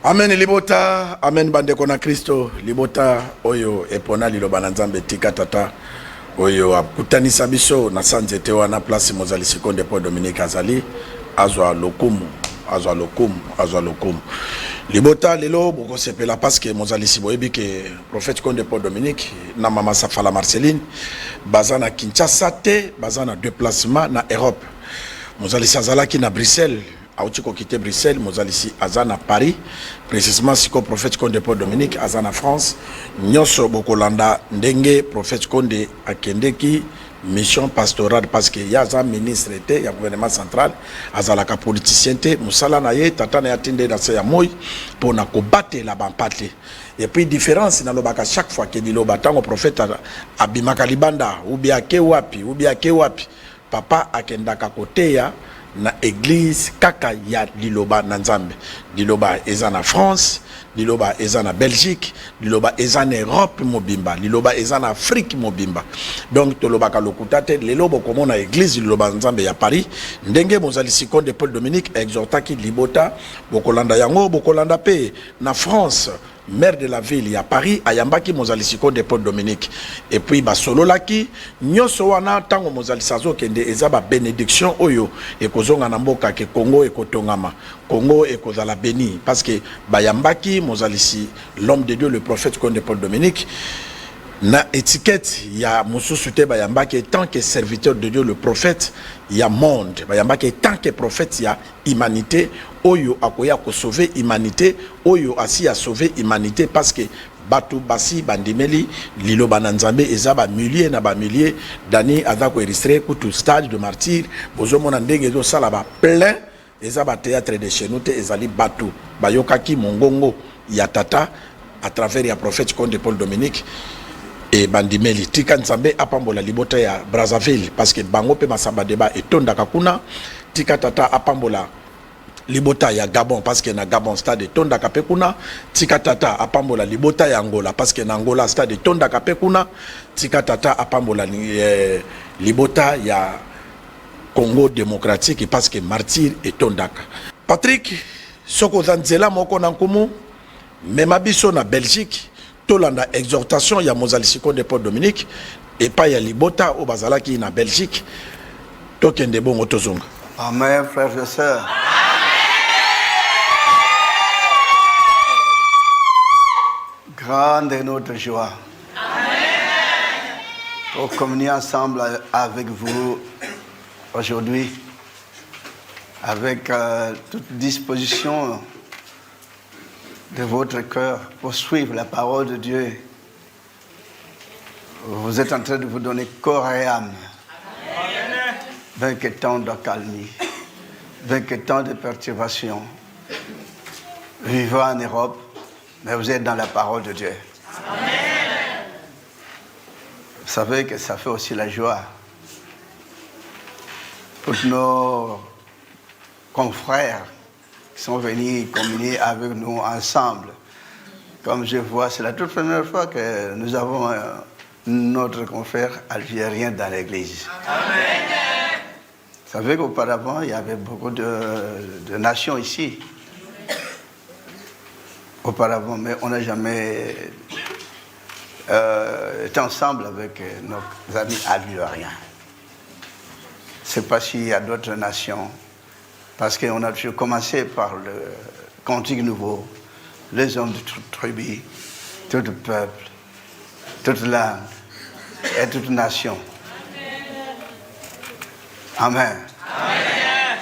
Amen libota, amen bandeko na Kristo, libota oyo epona liloba na Nzambe tika tata oyo akutanisa biso na sanzete wana place mozali sikonde po Dominique azali azwa lokumu. Libota lelo boko sepela parce que mozali siboyebi ke prophète Konde Paul Dominique na mama Safala Marceline bazana Kinshasa te bazana déplacement na Europe. Mozali sazalaki na Bruxelles, auti ko quitter Bruxelles, mozali si azana Paris, précisément siko prophète Konde Paul Dominique azana France, nyoso bokolanda ndenge prophète Konde akendeki mission pastorale parce que yaza ministre était ya gouvernement central azalaka politicien te musala na ye tata na yatinde na se ya moy pona ko battre la bampate. Et puis différence na lobaka chaque fois que diloba tango prophète abimaka libanda ou bien ke wapi papa akendaka koteya na église kaka ya liloba na Nzambe. Liloba eza na France, liloba eza na Belgique, liloba eza na Europe mobimba, liloba eza na Afrique mobimba. Donc toloba ka lokuta te lelo bokomona église liloba Nzambe ya Paris ndenge mozali Sikonde Paul Dominique exhortaki libota bokolanda yango bokolanda pe na France. Maire de la ville ya Paris ayambaki mozali Sikonde Paul Dominique et puis basololaki nyoso wana tango mozali sazo kende eza ba bénédiction oyo ekozonga na mboka ke Congo ekotongama Congo ekozala béni parce que bayambaki mozali si l'homme de Dieu le prophète Konde Paul Dominique na étiquette ya mususu te bayambaki tant que serviteur de Dieu le prophète ya monde bayambaki tant que prophète ya humanité oyo akoya ko sauver humanité oyo asi a sauver humanité parce que batu basi bandimeli liloba na Nzambe eza ba milliers na ba milliers d'années azako enregistré kutu stade de martyr bozomona ndenge zo sala ba plein eza ba théâtre de chez nous te ezali batu bayokaki mongongo ya tata à travers ya prophète Konde Paul Dominique et bandimeli tika Nzambe apambola libota ya Brazzaville parce que bango pe masamba débat etonda kakuna tika tata apambola libota ya Gabon parce que na Gabon stade tonda kapekuna tika tata apambola libota ya Angola parce que na Angola stade tonda kapekuna tika tata apambola libota ya Congo démocratique parce que martyr etondaka. Patrick soko zanzela moko na nkumu mema biso na Belgique tolanda exhortation ya mozali Sikonde Paul Dominique et pas ya libota o bazalaki na Belgique tokende bongo tozonga. Amen frères et sœurs. Grande est notre joie. Amen. Pour communier ensemble avec vous aujourd'hui, avec toute disposition de votre cœur pour suivre la parole de Dieu. Vous êtes en train de vous donner corps et âme. Avec tant d'accalmie, avec tant de perturbations. Vivant en Europe, mais vous êtes dans la parole de Dieu. Amen. Vous savez que ça fait aussi la joie pour nos confrères qui sont venus communier avec nous ensemble. Comme je vois, c'est la toute première fois que nous avons notre confrère algérien dans l'église. Amen. Vous savez qu'auparavant, il y avait beaucoup de nations ici. Auparavant, mais on n'a jamais été ensemble avec nos amis algériens. Je ne sais pas s'il y a d'autres nations, parce qu'on a toujours commencé par le Cantique Nouveau, les hommes de toute tribu, tout peuple, toute langue et toute nation. Amen. Amen.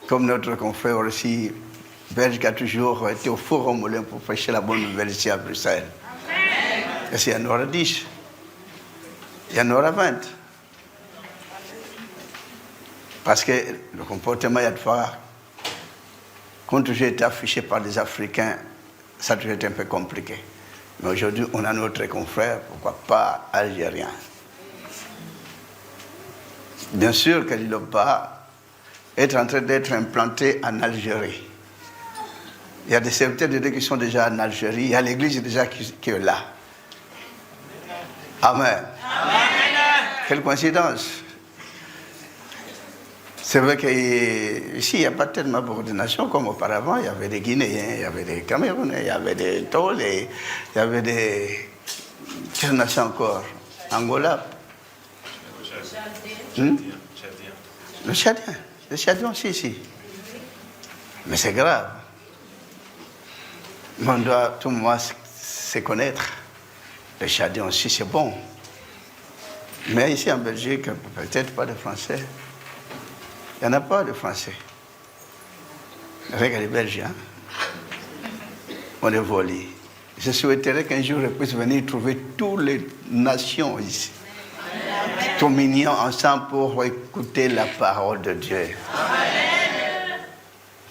Comme notre confrère aussi, Belge qui a toujours été au four au moulin pour prêcher la bonne nouvelle ici à Bruxelles. Amen. Et s'il y en aura 10, il y en aura 20. Parce que le comportement, il y a de fois, quand toujours été affiché par les Africains, ça a toujours été un peu compliqué. Mais aujourd'hui, on a notre confrère, pourquoi pas algérien. Bien sûr que l'Iloba est en train d'être implanté en Algérie. Il y a des serviteurs de Dieu qui sont déjà en Algérie. Il y a l'église déjà qui est là. Amen. Amen. Quelle coïncidence. C'est vrai qu'ici, il n'y a pas tellement beaucoup de nations comme auparavant. Il y avait des Guinéens, il y avait des Camerounais, il y avait des Tolais, il y avait des... Quelle nation encore? Angola. Le Tchadien. Le Tchadien aussi, ici. Mais c'est grave. On doit tout le monde se connaître. Le Tchadien aussi, c'est bon. Mais ici en Belgique, peut-être pas de Français. Il n'y en a pas de Français. Avec les Belges, hein? On est volés. Je souhaiterais qu'un jour, je puisse venir trouver toutes les nations ici. Tout mignons ensemble pour écouter la parole de Dieu.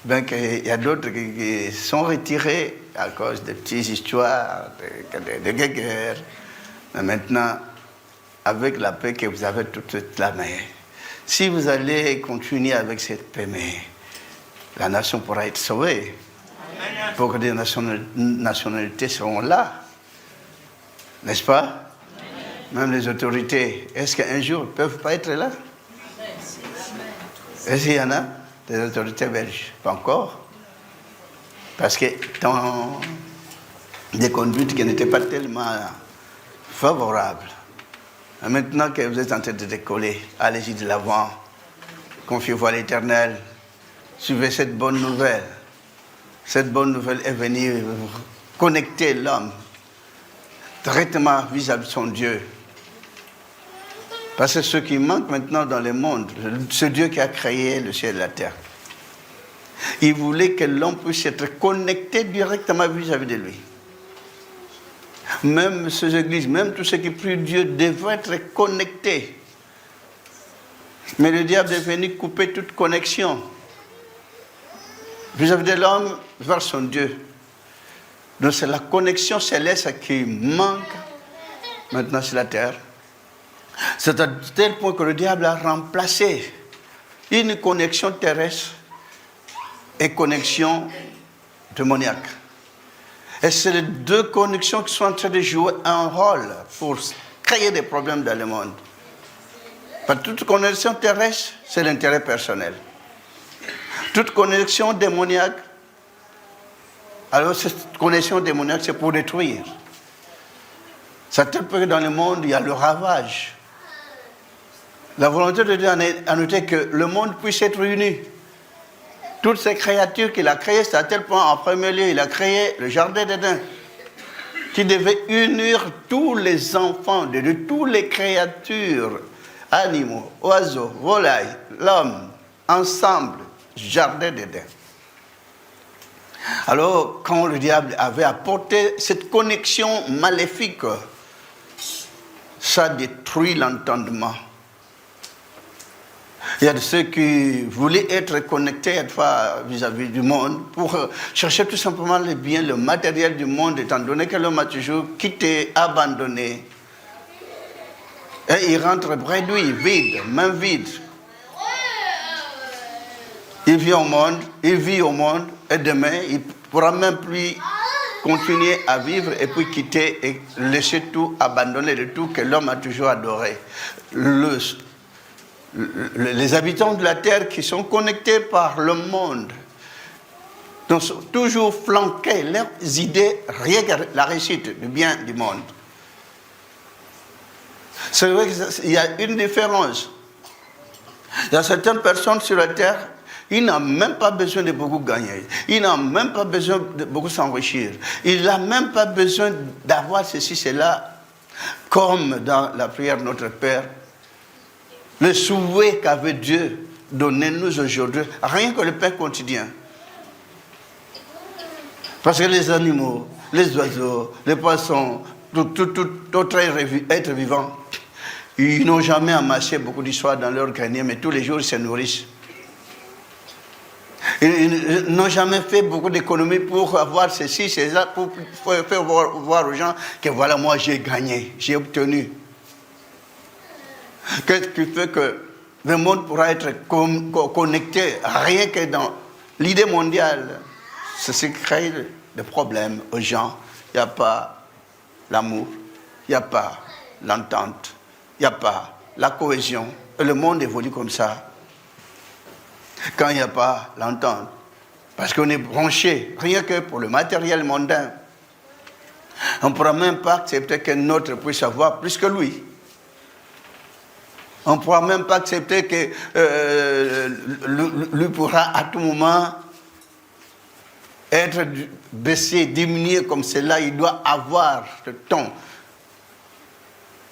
Ben qu'il y a d'autres qui sont retirés à cause de petites histoires, de guerres. Mais maintenant, avec la paix que vous avez toute la main, si vous allez continuer avec cette paix, la nation pourra être sauvée. Pour que des nationalités seront là. N'est-ce pas? Même les autorités, est-ce qu'un jour, ne peuvent pas être là? Est-ce qu'il y en a des autorités belges? Pas encore. Parce que dans des conduites qui n'étaient pas tellement favorables, maintenant que vous êtes en train de décoller, allez-y de l'avant, confiez-vous à l'Éternel, suivez cette bonne nouvelle. Cette bonne nouvelle est venue connecter l'homme directement vis-à-vis de son Dieu. Parce que ce qui manque maintenant dans le monde, ce Dieu qui a créé le ciel et la terre, il voulait que l'homme puisse être connecté directement vis-à-vis de lui. Même ces églises, même tous ceux qui prient Dieu devraient être connectés. Mais le diable est venu couper toute connexion vis-à-vis de l'homme vers son Dieu. Donc c'est la connexion céleste qui manque maintenant sur la terre. C'est à tel point que le diable a remplacé une connexion terrestre et connexion démoniaque. Et c'est les deux connexions qui sont en train de jouer un rôle pour créer des problèmes dans le monde. Parce que toute connexion terrestre, c'est l'intérêt personnel. Toute connexion démoniaque, alors cette connexion démoniaque, c'est pour détruire. Ça tel point que dans le monde, il y a le ravage. La volonté de Dieu a noté que le monde puisse être uni. Toutes ces créatures qu'il a créées, c'est à tel point, en premier lieu, il a créé le jardin d'Éden, qui devait unir tous les enfants de toutes les créatures, animaux, oiseaux, volailles, l'homme, ensemble, jardin d'Éden. Alors, quand le diable avait apporté cette connexion maléfique, ça détruit l'entendement. Il y a de ceux qui voulaient être connectés vis-à-vis du monde pour chercher tout simplement le bien, le matériel du monde, étant donné que l'homme a toujours quitté, abandonné. Et il rentre bredouille, vide, main vide. Il vit au monde, et demain, il ne pourra même plus continuer à vivre et puis quitter et laisser tout, abandonner de tout que l'homme a toujours adoré. Les habitants de la terre qui sont connectés par le monde, donc toujours flanqués leurs idées, rien que la réussite du bien du monde. C'est vrai qu'il y a une différence. Il y a certaines personnes sur la terre, ils n'ont même pas besoin de beaucoup gagner. Ils n'ont même pas besoin de beaucoup s'enrichir. Ils n'ont même pas besoin d'avoir ceci, cela, comme dans la prière de notre Père. Le souhait qu'avait Dieu donné nous aujourd'hui, rien que le pain quotidien. Parce que les animaux, les oiseaux, les poissons, tout autre être vivant, ils n'ont jamais amassé beaucoup d'histoires dans leur grenier, mais tous les jours ils se nourrissent. Ils n'ont jamais fait beaucoup d'économies pour avoir ceci, cela, pour faire voir aux gens que voilà, moi j'ai gagné, j'ai obtenu. Qu'est-ce qui fait que le monde pourra être connecté rien que dans l'idée mondiale? C'est ce qui crée des problèmes aux gens. Il n'y a pas l'amour, il n'y a pas l'entente, il n'y a pas la cohésion. Et le monde évolue comme ça. quand il n'y a pas l'entente. Parce qu'on est branché, rien que pour le matériel mondain. On ne pourra même pas accepter qu'un autre puisse avoir plus que lui. On ne pourra même pas accepter que lui pourra à tout moment être baissé, diminué comme cela. Il doit avoir le temps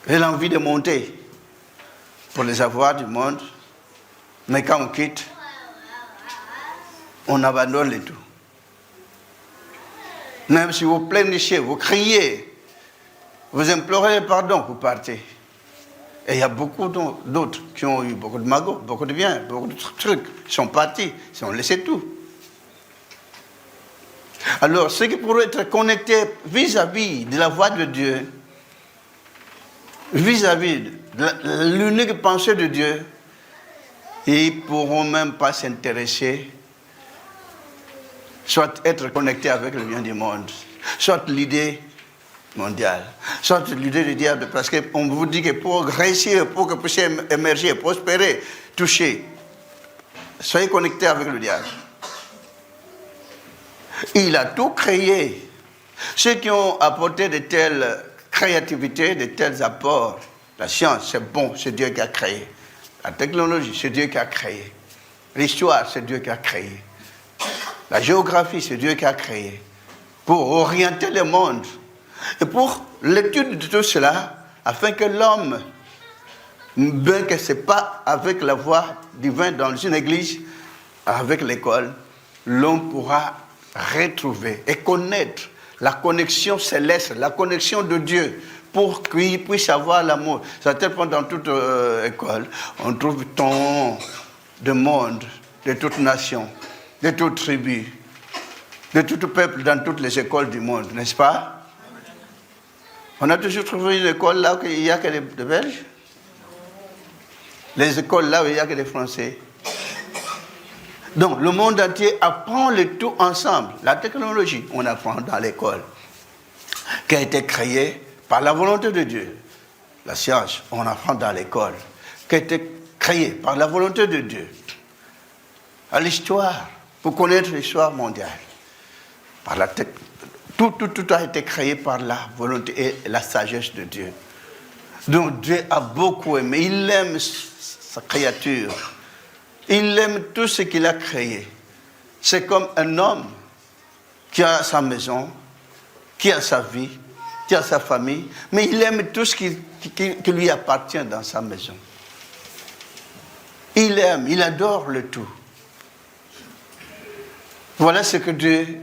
et l'envie de monter pour les avoirs du monde. Mais quand on quitte, on abandonne le tout. Même si vous pleurnichez, vous criez, vous implorez pardon, vous partez. Et il y a beaucoup d'autres qui ont eu beaucoup de magots, beaucoup de biens, beaucoup de trucs. Ils sont partis, ils ont laissé tout. Alors, ceux qui pourraient être connectés vis-à-vis de la voix de Dieu, vis-à-vis de l'unique pensée de Dieu, ils ne pourront même pas s'intéresser, soit être connectés avec le bien du monde, soit l'idée mondiale, soit l'idée du diable, parce qu'on vous dit que pour réussir, pour que vous puissiez émerger, prospérer, toucher, soyez connectés avec le diable. Il a tout créé. Ceux qui ont apporté de telles créativités, de tels apports, la science, c'est bon, c'est Dieu qui a créé. La technologie, c'est Dieu qui a créé. L'histoire, c'est Dieu qui a créé. La géographie, c'est Dieu qui a créé. Pour orienter le monde. Et pour l'étude de tout cela, afin que l'homme, bien que ce n'est pas avec la voix divine dans une église, avec l'école, l'homme pourra retrouver et connaître la connexion céleste, la connexion de Dieu, pour qu'il puisse avoir l'amour. C'est à tel point dans toute école, on trouve tant de monde, de toute nation, de toute tribu, de tout peuple dans toutes les écoles du monde, n'est-ce pas? On a toujours trouvé une école là où il n'y a que des Belges. Les écoles là où il n'y a que des Français. Donc, le monde entier apprend le tout ensemble. La technologie, on apprend dans l'école, qui a été créée par la volonté de Dieu. La science, on apprend dans l'école, qui a été créée par la volonté de Dieu. À l'histoire, pour connaître l'histoire mondiale, par la tout a été créé par la volonté et la sagesse de Dieu. Donc Dieu a beaucoup aimé, il aime sa créature. Il aime tout ce qu'il a créé. C'est comme un homme qui a sa maison, qui a sa vie, qui a sa famille, mais il aime tout ce qui lui appartient dans sa maison. Il aime, il adore le tout. Voilà ce que Dieu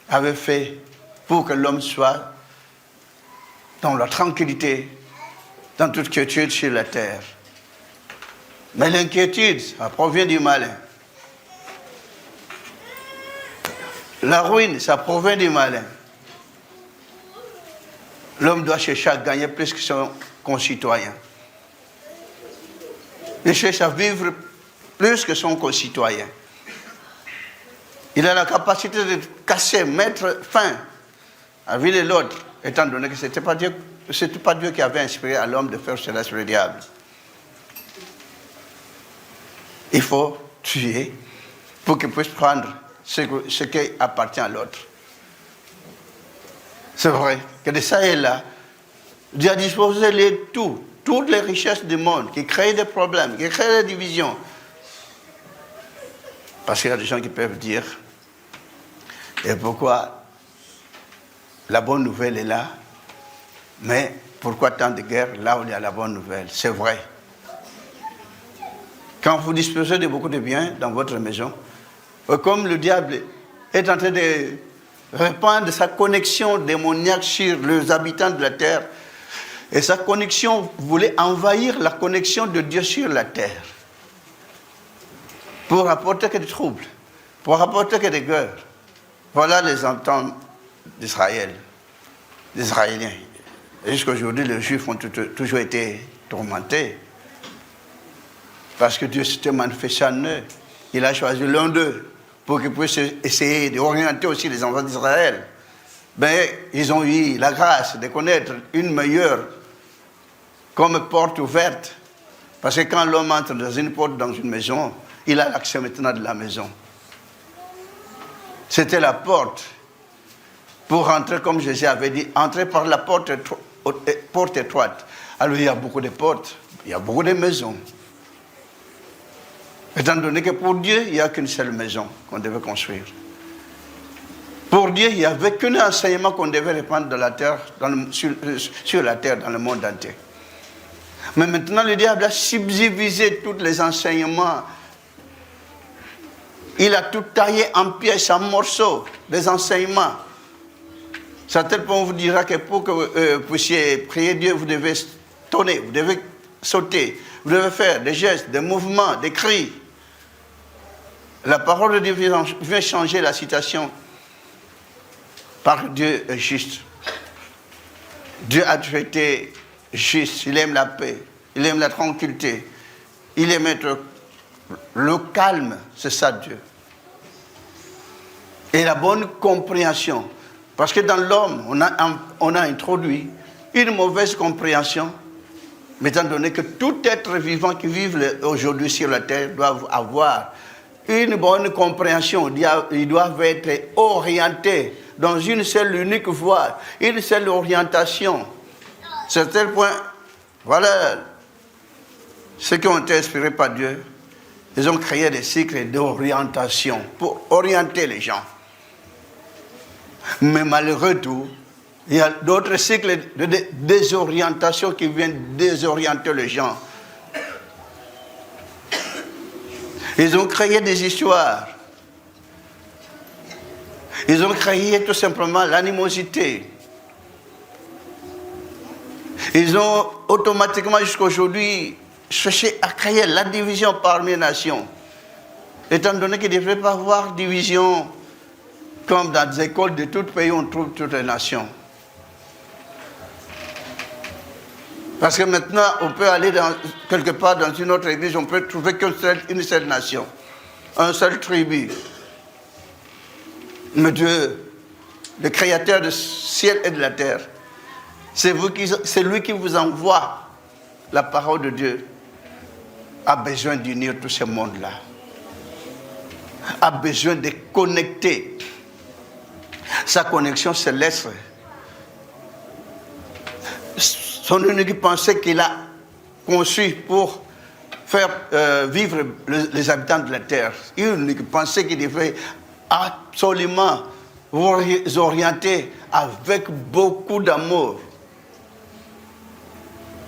avait fait pour que l'homme soit dans la tranquillité, dans toute quiétude sur la terre. Mais l'inquiétude, ça provient du malin. La ruine, ça provient du malin. L'homme doit chercher à gagner plus que son concitoyen. Il cherche à vivre plus que son concitoyen. Il a la capacité de casser, mettre fin à la vie de l'autre, étant donné que ce n'était pas Dieu qui avait inspiré à l'homme de faire cela sur le diable. Il faut tuer pour qu'il puisse prendre ce qui appartient à l'autre. C'est vrai que de ça et là, Dieu a disposé toutes les richesses du monde qui créent des problèmes, qui créent des divisions. Parce qu'il y a des gens qui peuvent dire, et pourquoi la bonne nouvelle est là, mais pourquoi tant de guerres là où il y a la bonne nouvelle? C'est vrai. Quand vous disposez de beaucoup de biens dans votre maison, comme le diable est en train de répandre sa connexion démoniaque sur les habitants de la terre, et sa connexion voulait envahir la connexion de Dieu sur la terre, pour apporter que des troubles, pour apporter que des guerres. Voilà les ententes d'Israël, des Israéliens. Et jusqu'à aujourd'hui, les Juifs ont toujours été tourmentés. Parce que Dieu s'était manifesté en eux. Il a choisi l'un d'eux pour qu'ils puissent essayer d'orienter aussi les enfants d'Israël. Mais ils ont eu la grâce de connaître une meilleure comme porte ouverte. Parce que quand l'homme entre dans une porte, dans une maison, il a l'accès maintenant de la maison. C'était la porte. Pour rentrer, comme Jésus avait dit, entrer par la porte étroite. Alors il y a beaucoup de portes, il y a beaucoup de maisons. Étant donné que pour Dieu, il n'y a qu'une seule maison qu'on devait construire. Pour Dieu, il n'y avait qu'un enseignement qu'on devait répandre de la terre, sur la terre, dans le monde entier. Mais maintenant, le diable a subdivisé tous les enseignements. Il a tout taillé en pièces, en morceaux, des enseignements. C'est à tel point qu'on vous dira que pour que vous puissiez prier Dieu, vous devez tonner, vous devez sauter, vous devez faire des gestes, des mouvements, des cris. La parole de Dieu vient changer la situation par Dieu est juste. Dieu a traité juste, il aime la paix, il aime la tranquillité, il aime être le calme, c'est ça Dieu. Et la bonne compréhension. Parce que dans l'homme, on a introduit une mauvaise compréhension, mais étant donné que tout être vivant qui vit aujourd'hui sur la terre doit avoir une bonne compréhension, ils doivent être orientés dans une seule unique voie, une seule orientation. C'est à tel point, voilà, ceux qui ont été inspirés par Dieu, ils ont créé des cycles d'orientation pour orienter les gens. Mais malgré tout, il y a d'autres cycles de désorientation qui viennent désorienter les gens. Ils ont créé des histoires. Ils ont créé tout simplement l'animosité. Ils ont automatiquement jusqu'à aujourd'hui cherché à créer la division parmi les nations. Étant donné qu'il ne devrait pas avoir division comme dans les écoles de tout pays, on trouve toutes les nations. Parce que maintenant, on peut aller quelque part dans une autre église, on peut trouver qu'une seule nation, un seul tribu. Mais Dieu, le créateur du ciel et de la terre, c'est lui qui vous envoie la parole de Dieu, a besoin d'unir tout ce monde-là, a besoin de connecter. Sa connexion céleste, son unique pensée qu'il a conçue pour faire vivre les habitants de la terre, une unique pensée qui devait absolument vous orienter avec beaucoup d'amour.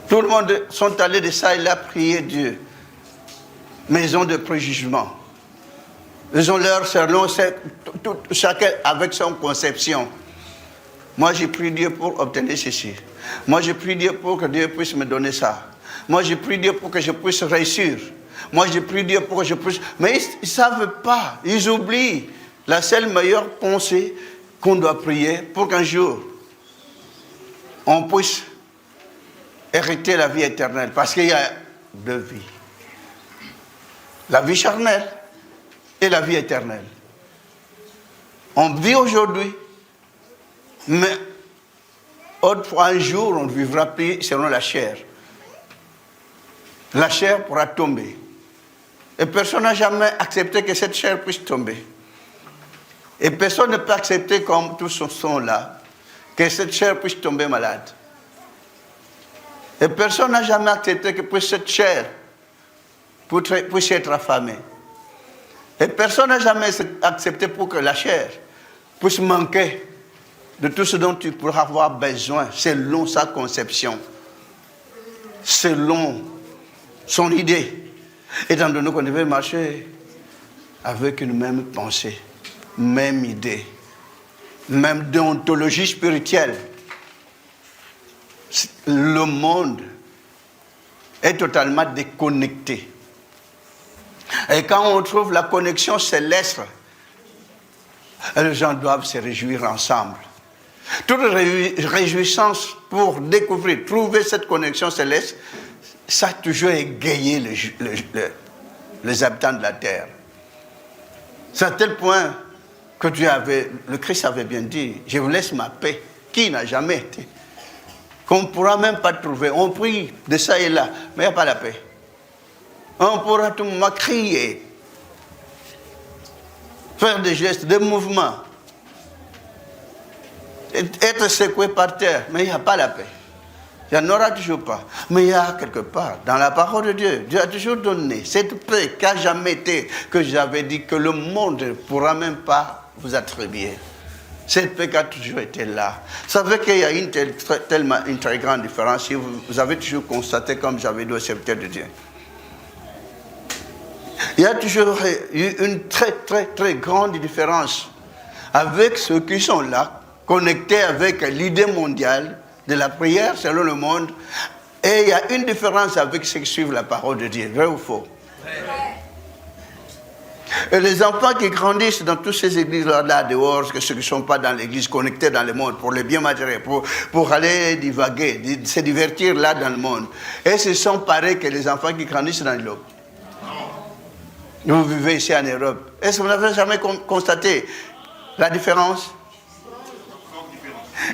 Tout le monde sont allés de ça et là prier Dieu, mais ils ont des préjugements. Ils ont leur selon chacun avec son conception. Moi, j'ai prié Dieu pour obtenir ceci. Moi, j'ai prié Dieu pour que Dieu puisse me donner ça. Moi, j'ai prié Dieu pour que je puisse réussir. Moi, j'ai prié Dieu pour que je puisse... Mais ils ne savent pas. Ils oublient la seule meilleure pensée qu'on doit prier pour qu'un jour, on puisse hériter la vie éternelle. Parce qu'il y a deux vies. La vie charnelle et la vie éternelle. On vit aujourd'hui, mais autrefois un jour, on ne vivra plus selon la chair. La chair pourra tomber. Et personne n'a jamais accepté que cette chair puisse tomber. Et personne ne peut accepter, comme tous sont là, que cette chair puisse tomber malade. Et personne n'a jamais accepté que cette chair puisse être affamée. Et personne n'a jamais accepté pour que la chair puisse manquer de tout ce dont tu pourras avoir besoin selon sa conception, selon son idée. Étant donné qu'on devait marcher avec une même pensée, même idée, même déontologie spirituelle. Le monde est totalement déconnecté. Et quand on trouve la connexion céleste, les gens doivent se réjouir ensemble. Toute réjouissance pour découvrir, trouver cette connexion céleste, ça a toujours égayé les habitants de la terre. C'est à tel point que le Christ avait bien dit, je vous laisse ma paix, qui n'a jamais été, qu'on ne pourra même pas trouver. On prie de ça et là, mais il n'y a pas la paix. On pourra tout le monde crier, faire des gestes, des mouvements, être secoué par terre, mais il n'y a pas la paix. Il n'y en aura toujours pas. Mais il y a quelque part, dans la parole de Dieu, Dieu a toujours donné cette paix qui n'a jamais été, que j'avais dit que le monde ne pourra même pas vous attribuer. Cette paix qui a toujours été là. Vous savez qu'il y a une très grande différence. Si vous avez toujours constaté, comme j'avais dit au serviteur de Dieu. Il y a toujours eu une très grande différence avec ceux qui sont là, connectés avec l'idée mondiale de la prière selon le monde. Et il y a une différence avec ceux qui suivent la parole de Dieu. Vrai ou faux? Et les enfants qui grandissent dans toutes ces églises-là dehors, que ceux qui ne sont pas dans l'église, connectés dans le monde, pour les biens matériels, pour aller divaguer, se divertir là dans le monde. Et ce sont pareils que les enfants qui grandissent dans l'Europe. Vous vivez ici en Europe. Est-ce que vous n'avez jamais constaté la différence?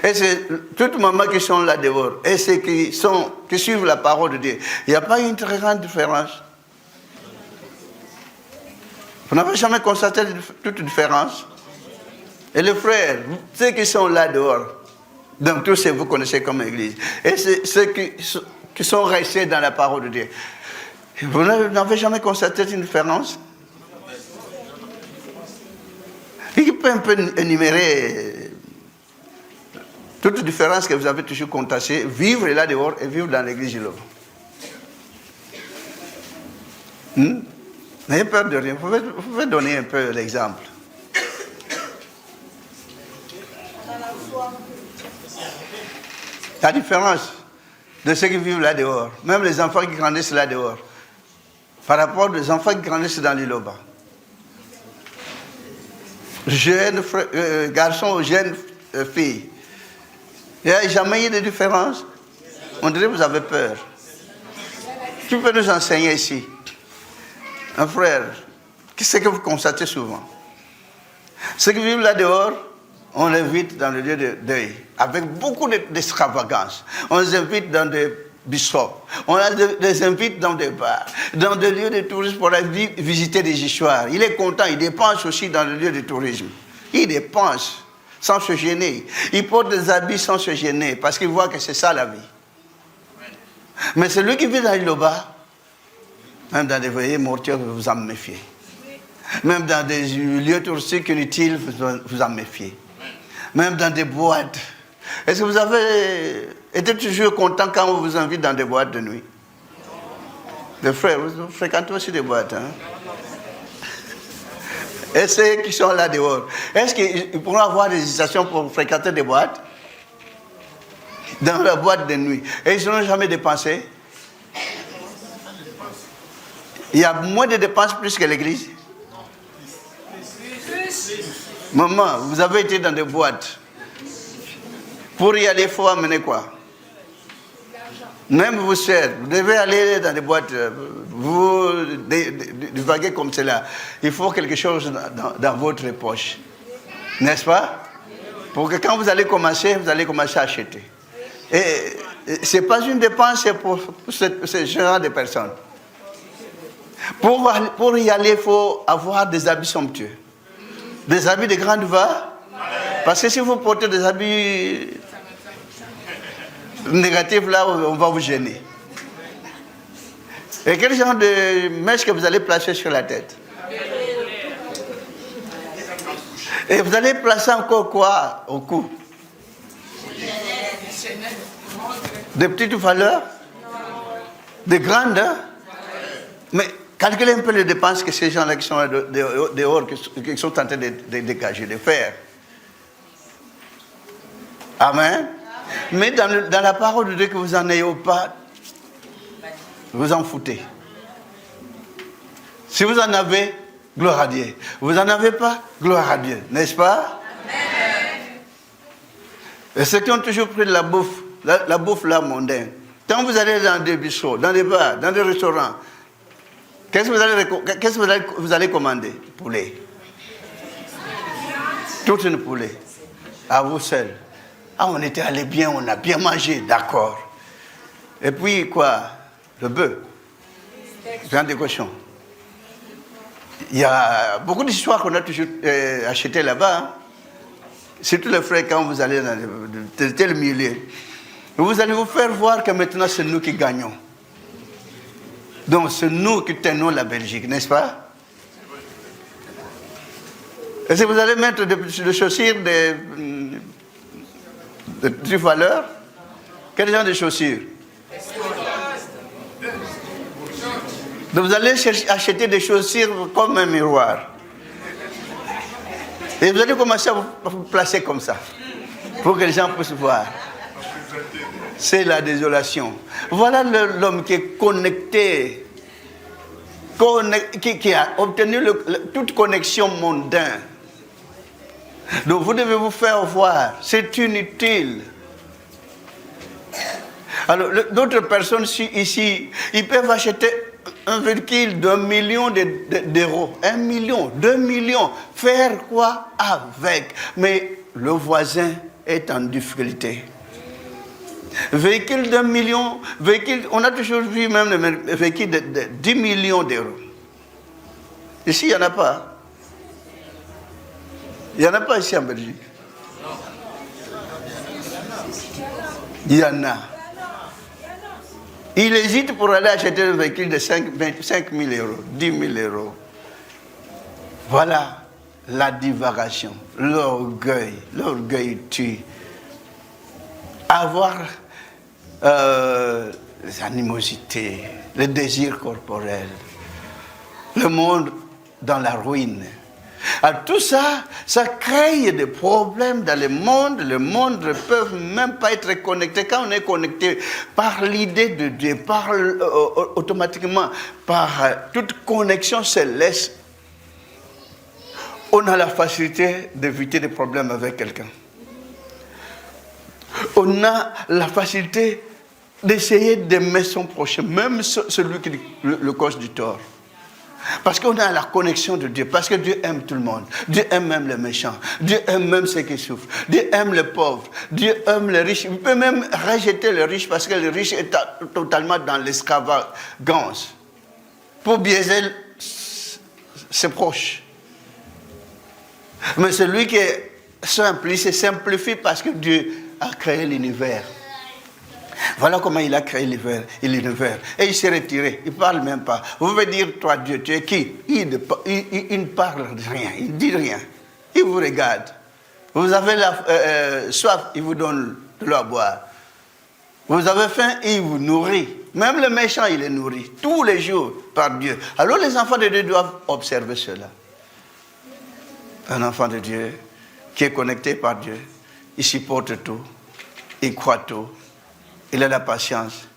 Et c'est toutes les mamans qui sont là dehors, et ceux qui suivent la parole de Dieu. Il n'y a pas une très grande différence. Vous n'avez jamais constaté toute différence? Et les frères, ceux qui sont là dehors, donc tous ceux que vous connaissez comme église, et ceux qui sont restés dans la parole de Dieu, vous n'avez jamais constaté une différence? Il peut un peu énumérer toute différence que vous avez toujours constatée, vivre là dehors et vivre dans l'église de l'homme. N'ayez peur de rien. Vous pouvez donner un peu l'exemple. La différence de ceux qui vivent là dehors, même les enfants qui grandissent là dehors, par rapport aux enfants qui grandissent dans l'Iloba. Jeunes garçons ou jeunes filles. Il n'y a jamais eu de différence. On dirait que vous avez peur. Tu peux nous enseigner ici. Un frère, qu'est-ce que vous constatez souvent? Ceux qui vivent là dehors, on les invite dans le lieu de deuil, avec beaucoup d'extravagance. On les invite dans des bistrots, on les invite dans des bars, dans des lieux de tourisme pour aller visiter des histoires. Il est content, il dépense aussi dans le lieu de tourisme. Il dépense sans se gêner. Il porte des habits sans se gêner, parce qu'il voit que c'est ça la vie. Mais celui qui vit dans l'Iloba, même dans des veillées mortuaires, vous en méfiez. Même dans des lieux touristiques inutiles, vous en méfiez. Même dans des boîtes. Est-ce que vous avez été toujours content quand on vous invite dans des boîtes de nuit? Les frères, vous fréquentez aussi des boîtes. Hein? Et ceux qui sont là dehors, est-ce qu'ils pourront avoir des hésitations pour fréquenter des boîtes? Dans la boîte de nuit. Et ils n'ont jamais dépensé? Il y a moins de dépenses plus que l'église. Maman, vous avez été dans des boîtes. Pour y aller, il faut amener quoi? Même vous sœurs, vous devez aller dans des boîtes, vous divaguer comme cela. Il faut quelque chose dans votre poche. N'est-ce pas? Pour que quand vous allez commencer à acheter. Et ce n'est pas une dépense pour ce genre de personnes. Pour y aller, il faut avoir des habits somptueux. Des habits de grande valeur. Parce que si vous portez des habits négatifs, là, on va vous gêner. Et quel genre de mèche que vous allez placer sur la tête? Et vous allez placer encore quoi au cou? Des petites valeurs? Des grandes? Hein? Mais calculez un peu les dépenses que ces gens-là qui sont dehors, qui sont en train de dégager, de faire. Amen. Mais dans la parole de Dieu, que vous n'en ayez pas, vous en foutez. Si vous en avez, gloire à Dieu. Vous n'en avez pas, gloire à Dieu. N'est-ce pas? Amen. Et ceux qui ont toujours pris de la bouffe là mondaine, quand vous allez dans des bistrots, dans des bars, dans des restaurants, qu'est-ce que vous allez commander? Poulet. Tout une poulet. À vous seul. Ah, on était allé bien, on a bien mangé, d'accord. Et puis quoi? Le bœuf. Viande de cochon. Il y a beaucoup d'histoires qu'on a toujours achetées là-bas. Hein. Surtout les frères, quand vous allez dans tel milieu. Vous allez vous faire voir que maintenant c'est nous qui gagnons. Donc c'est nous qui tenons la Belgique, n'est-ce pas? Et si vous allez mettre des chaussures de valeur, quel genre de chaussures? Donc vous allez acheter des chaussures comme un miroir. Et vous allez commencer à vous placer comme ça, pour que les gens puissent voir. C'est la désolation. Voilà l'homme qui est connecté, qui a obtenu toute connexion mondaine. Donc vous devez vous faire voir, c'est inutile. Alors d'autres personnes ici, ils peuvent acheter un véhicule d'1 million d'euros. 1 million, 2 millions. Faire quoi avec? Mais le voisin est en difficulté. Véhicule d'1 million, on a toujours vu même le véhicule de 10 millions d'euros. Ici, il n'y en a pas. Il n'y en a pas ici en Belgique. Il y en a. Il hésite pour aller acheter un véhicule de 5 000 euros, 10 000 euros. Voilà la divagation, l'orgueil. L'orgueil tue. Avoir les animosités, les désirs corporels, le monde dans la ruine. Alors tout ça, ça crée des problèmes dans le monde. Le monde ne peut même pas être connecté. Quand on est connecté par l'idée de Dieu, automatiquement par toute connexion céleste, on a la facilité d'éviter des problèmes avec quelqu'un. On a la facilité d'essayer d'aimer son prochain, même celui qui le cause du tort. Parce qu'on a la connexion de Dieu, parce que Dieu aime tout le monde. Dieu aime même les méchants. Dieu aime même ceux qui souffrent. Dieu aime les pauvres. Dieu aime les riches. Il peut même rejeter les riches parce que le riche est totalement dans l'extravagance. Pour biaiser ses proches. Mais celui qui est simple, il se simplifie parce que Dieu a créé l'univers. Voilà comment il a créé l'univers. Et il s'est retiré. Il ne parle même pas. Vous pouvez dire, toi Dieu, tu es qui? Il ne parle de rien. Il ne dit rien. Il vous regarde. Vous avez soif, il vous donne de l'eau à boire. Vous avez faim, il vous nourrit. Même le méchant, il est nourri. Tous les jours par Dieu. Alors les enfants de Dieu doivent observer cela. Un enfant de Dieu qui est connecté par Dieu, il supporte tout. Il croit tout. Il a la patience,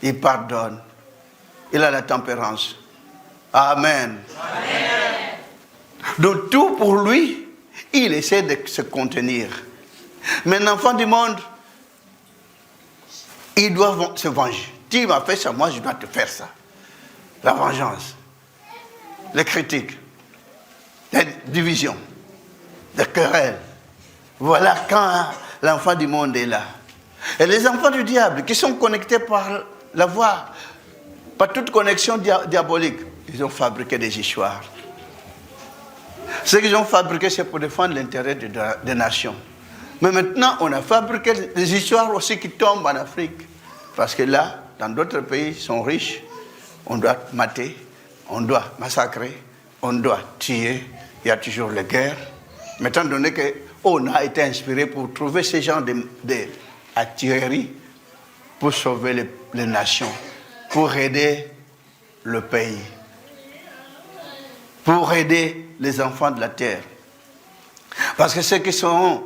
il pardonne, il a la tempérance. Amen. Amen. Donc tout pour lui, il essaie de se contenir. Mais un enfant du monde, il doit se venger. Tu m'as fait ça, moi je dois te faire ça. La vengeance, les critiques, les divisions, les querelles. Voilà quand l'enfant du monde est là. Et les enfants du diable qui sont connectés par la voix, par toute connexion diabolique, ils ont fabriqué des histoires. Ce qu'ils ont fabriqué, c'est pour défendre l'intérêt des nations. Mais maintenant, on a fabriqué des histoires aussi qui tombent en Afrique. Parce que là, dans d'autres pays, ils sont riches. On doit mater, on doit massacrer, on doit tuer. Il y a toujours les guerres. Mais étant donné qu'on a été inspiré pour trouver ces genres de artillerie pour sauver les nations, pour aider le pays, pour aider les enfants de la terre. Parce que ceux qui sont,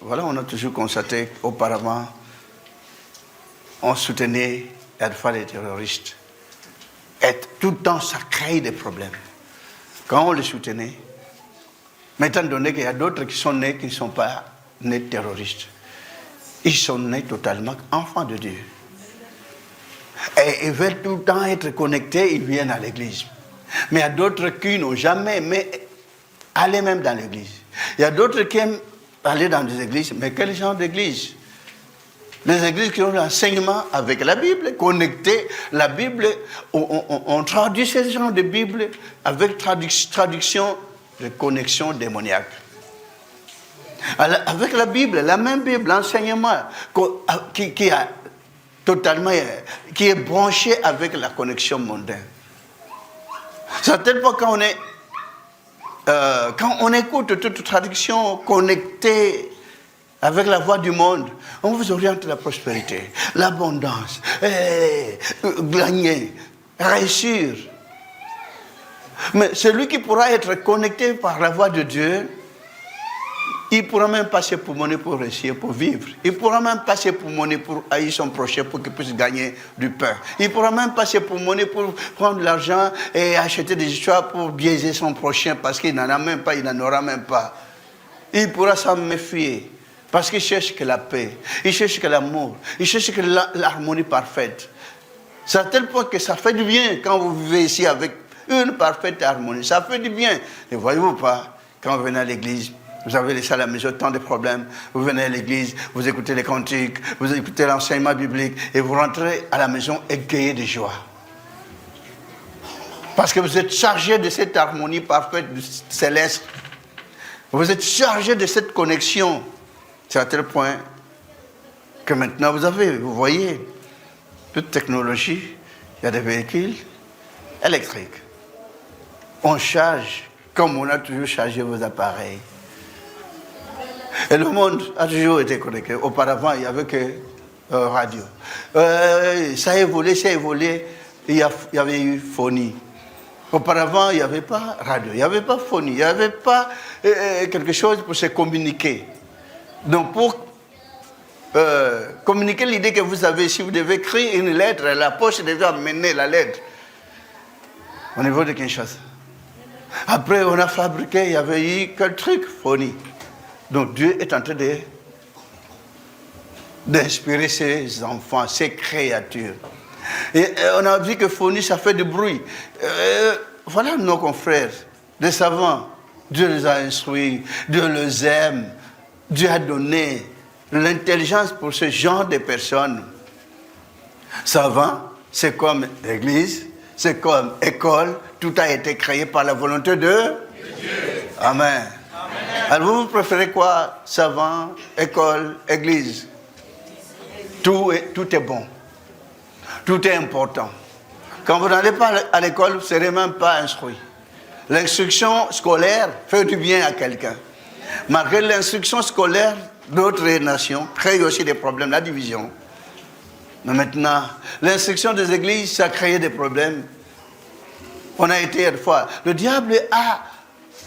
voilà, on a toujours constaté auparavant, on soutenait Alpha les terroristes. Et tout le temps, ça crée des problèmes. Quand on les soutenait, mais étant donné qu'il y a d'autres qui sont nés, qui ne sont pas nés terroristes, ils sont nés totalement enfants de Dieu. Et ils veulent tout le temps être connectés, ils viennent à l'église. Mais il y a d'autres qui n'ont jamais aimé aller même dans l'église. Il y a d'autres qui aiment aller dans des églises, mais quel genre d'église? Les églises qui ont l'enseignement avec la Bible, connecté, la Bible, on traduit ces genres de Bible avec traduction de connexion démoniaque. Avec la Bible, la même Bible, l'enseignement qui est branché avec la connexion mondaine. C'est à tel point quand on écoute toute traduction connectée avec la voix du monde, on vous oriente la prospérité, l'abondance, gagner, réussir. Mais celui qui pourra être connecté par la voix de Dieu, il ne pourra même pas se pulmoner pour réussir, pour vivre. Il ne pourra même pas se pulmoner pour haïr son prochain, pour qu'il puisse gagner du pain. Il ne pourra même pas se pulmoner pour prendre l'argent et acheter des histoires pour biaiser son prochain, parce qu'il n'en a même pas, il n'en aura même pas. Il pourra s'en méfier, parce qu'il cherche que la paix, il cherche que l'amour, il cherche que l'harmonie parfaite. C'est à tel point que ça fait du bien quand vous vivez ici avec une parfaite harmonie. Ça fait du bien. Ne voyez-vous pas, quand vous venez à l'église, vous avez laissé à la maison tant de problèmes. Vous venez à l'église, vous écoutez les cantiques, vous écoutez l'enseignement biblique et vous rentrez à la maison égayé de joie. Parce que vous êtes chargé de cette harmonie parfaite céleste. Vous êtes chargé de cette connexion. C'est à tel point que maintenant vous voyez, toute technologie, il y a des véhicules électriques. On charge comme on a toujours chargé vos appareils. Et le monde a toujours été connecté. Auparavant, il n'y avait que radio. Ça a évolué. Il y avait eu phonie. Auparavant, il n'y avait pas radio, il n'y avait pas phonie, il n'y avait pas quelque chose pour se communiquer. Donc, pour communiquer l'idée que vous avez, si vous devez écrire une lettre, la poste devait amener la lettre au niveau de Kinshasa. Après, on a fabriqué, il y avait eu quel truc, phonie. Donc Dieu est en train d'inspirer ses enfants, ses créatures. Et on a vu que phonie, ça fait du bruit. Voilà nos confrères, des savants. Dieu les a instruits, Dieu les aime. Dieu a donné l'intelligence pour ce genre de personnes. Savants, c'est comme l'église, c'est comme école. Tout a été créé par la volonté de Dieu. Amen. Alors vous préférez quoi? Savant, école, église. Tout est bon. Tout est important. Quand vous n'allez pas à l'école, vous ne serez même pas instruit. L'instruction scolaire fait du bien à quelqu'un. Malgré l'instruction scolaire d'autres nations, crée aussi des problèmes, la division. Mais maintenant, l'instruction des églises, ça a créé des problèmes. On a été une fois. Le diable a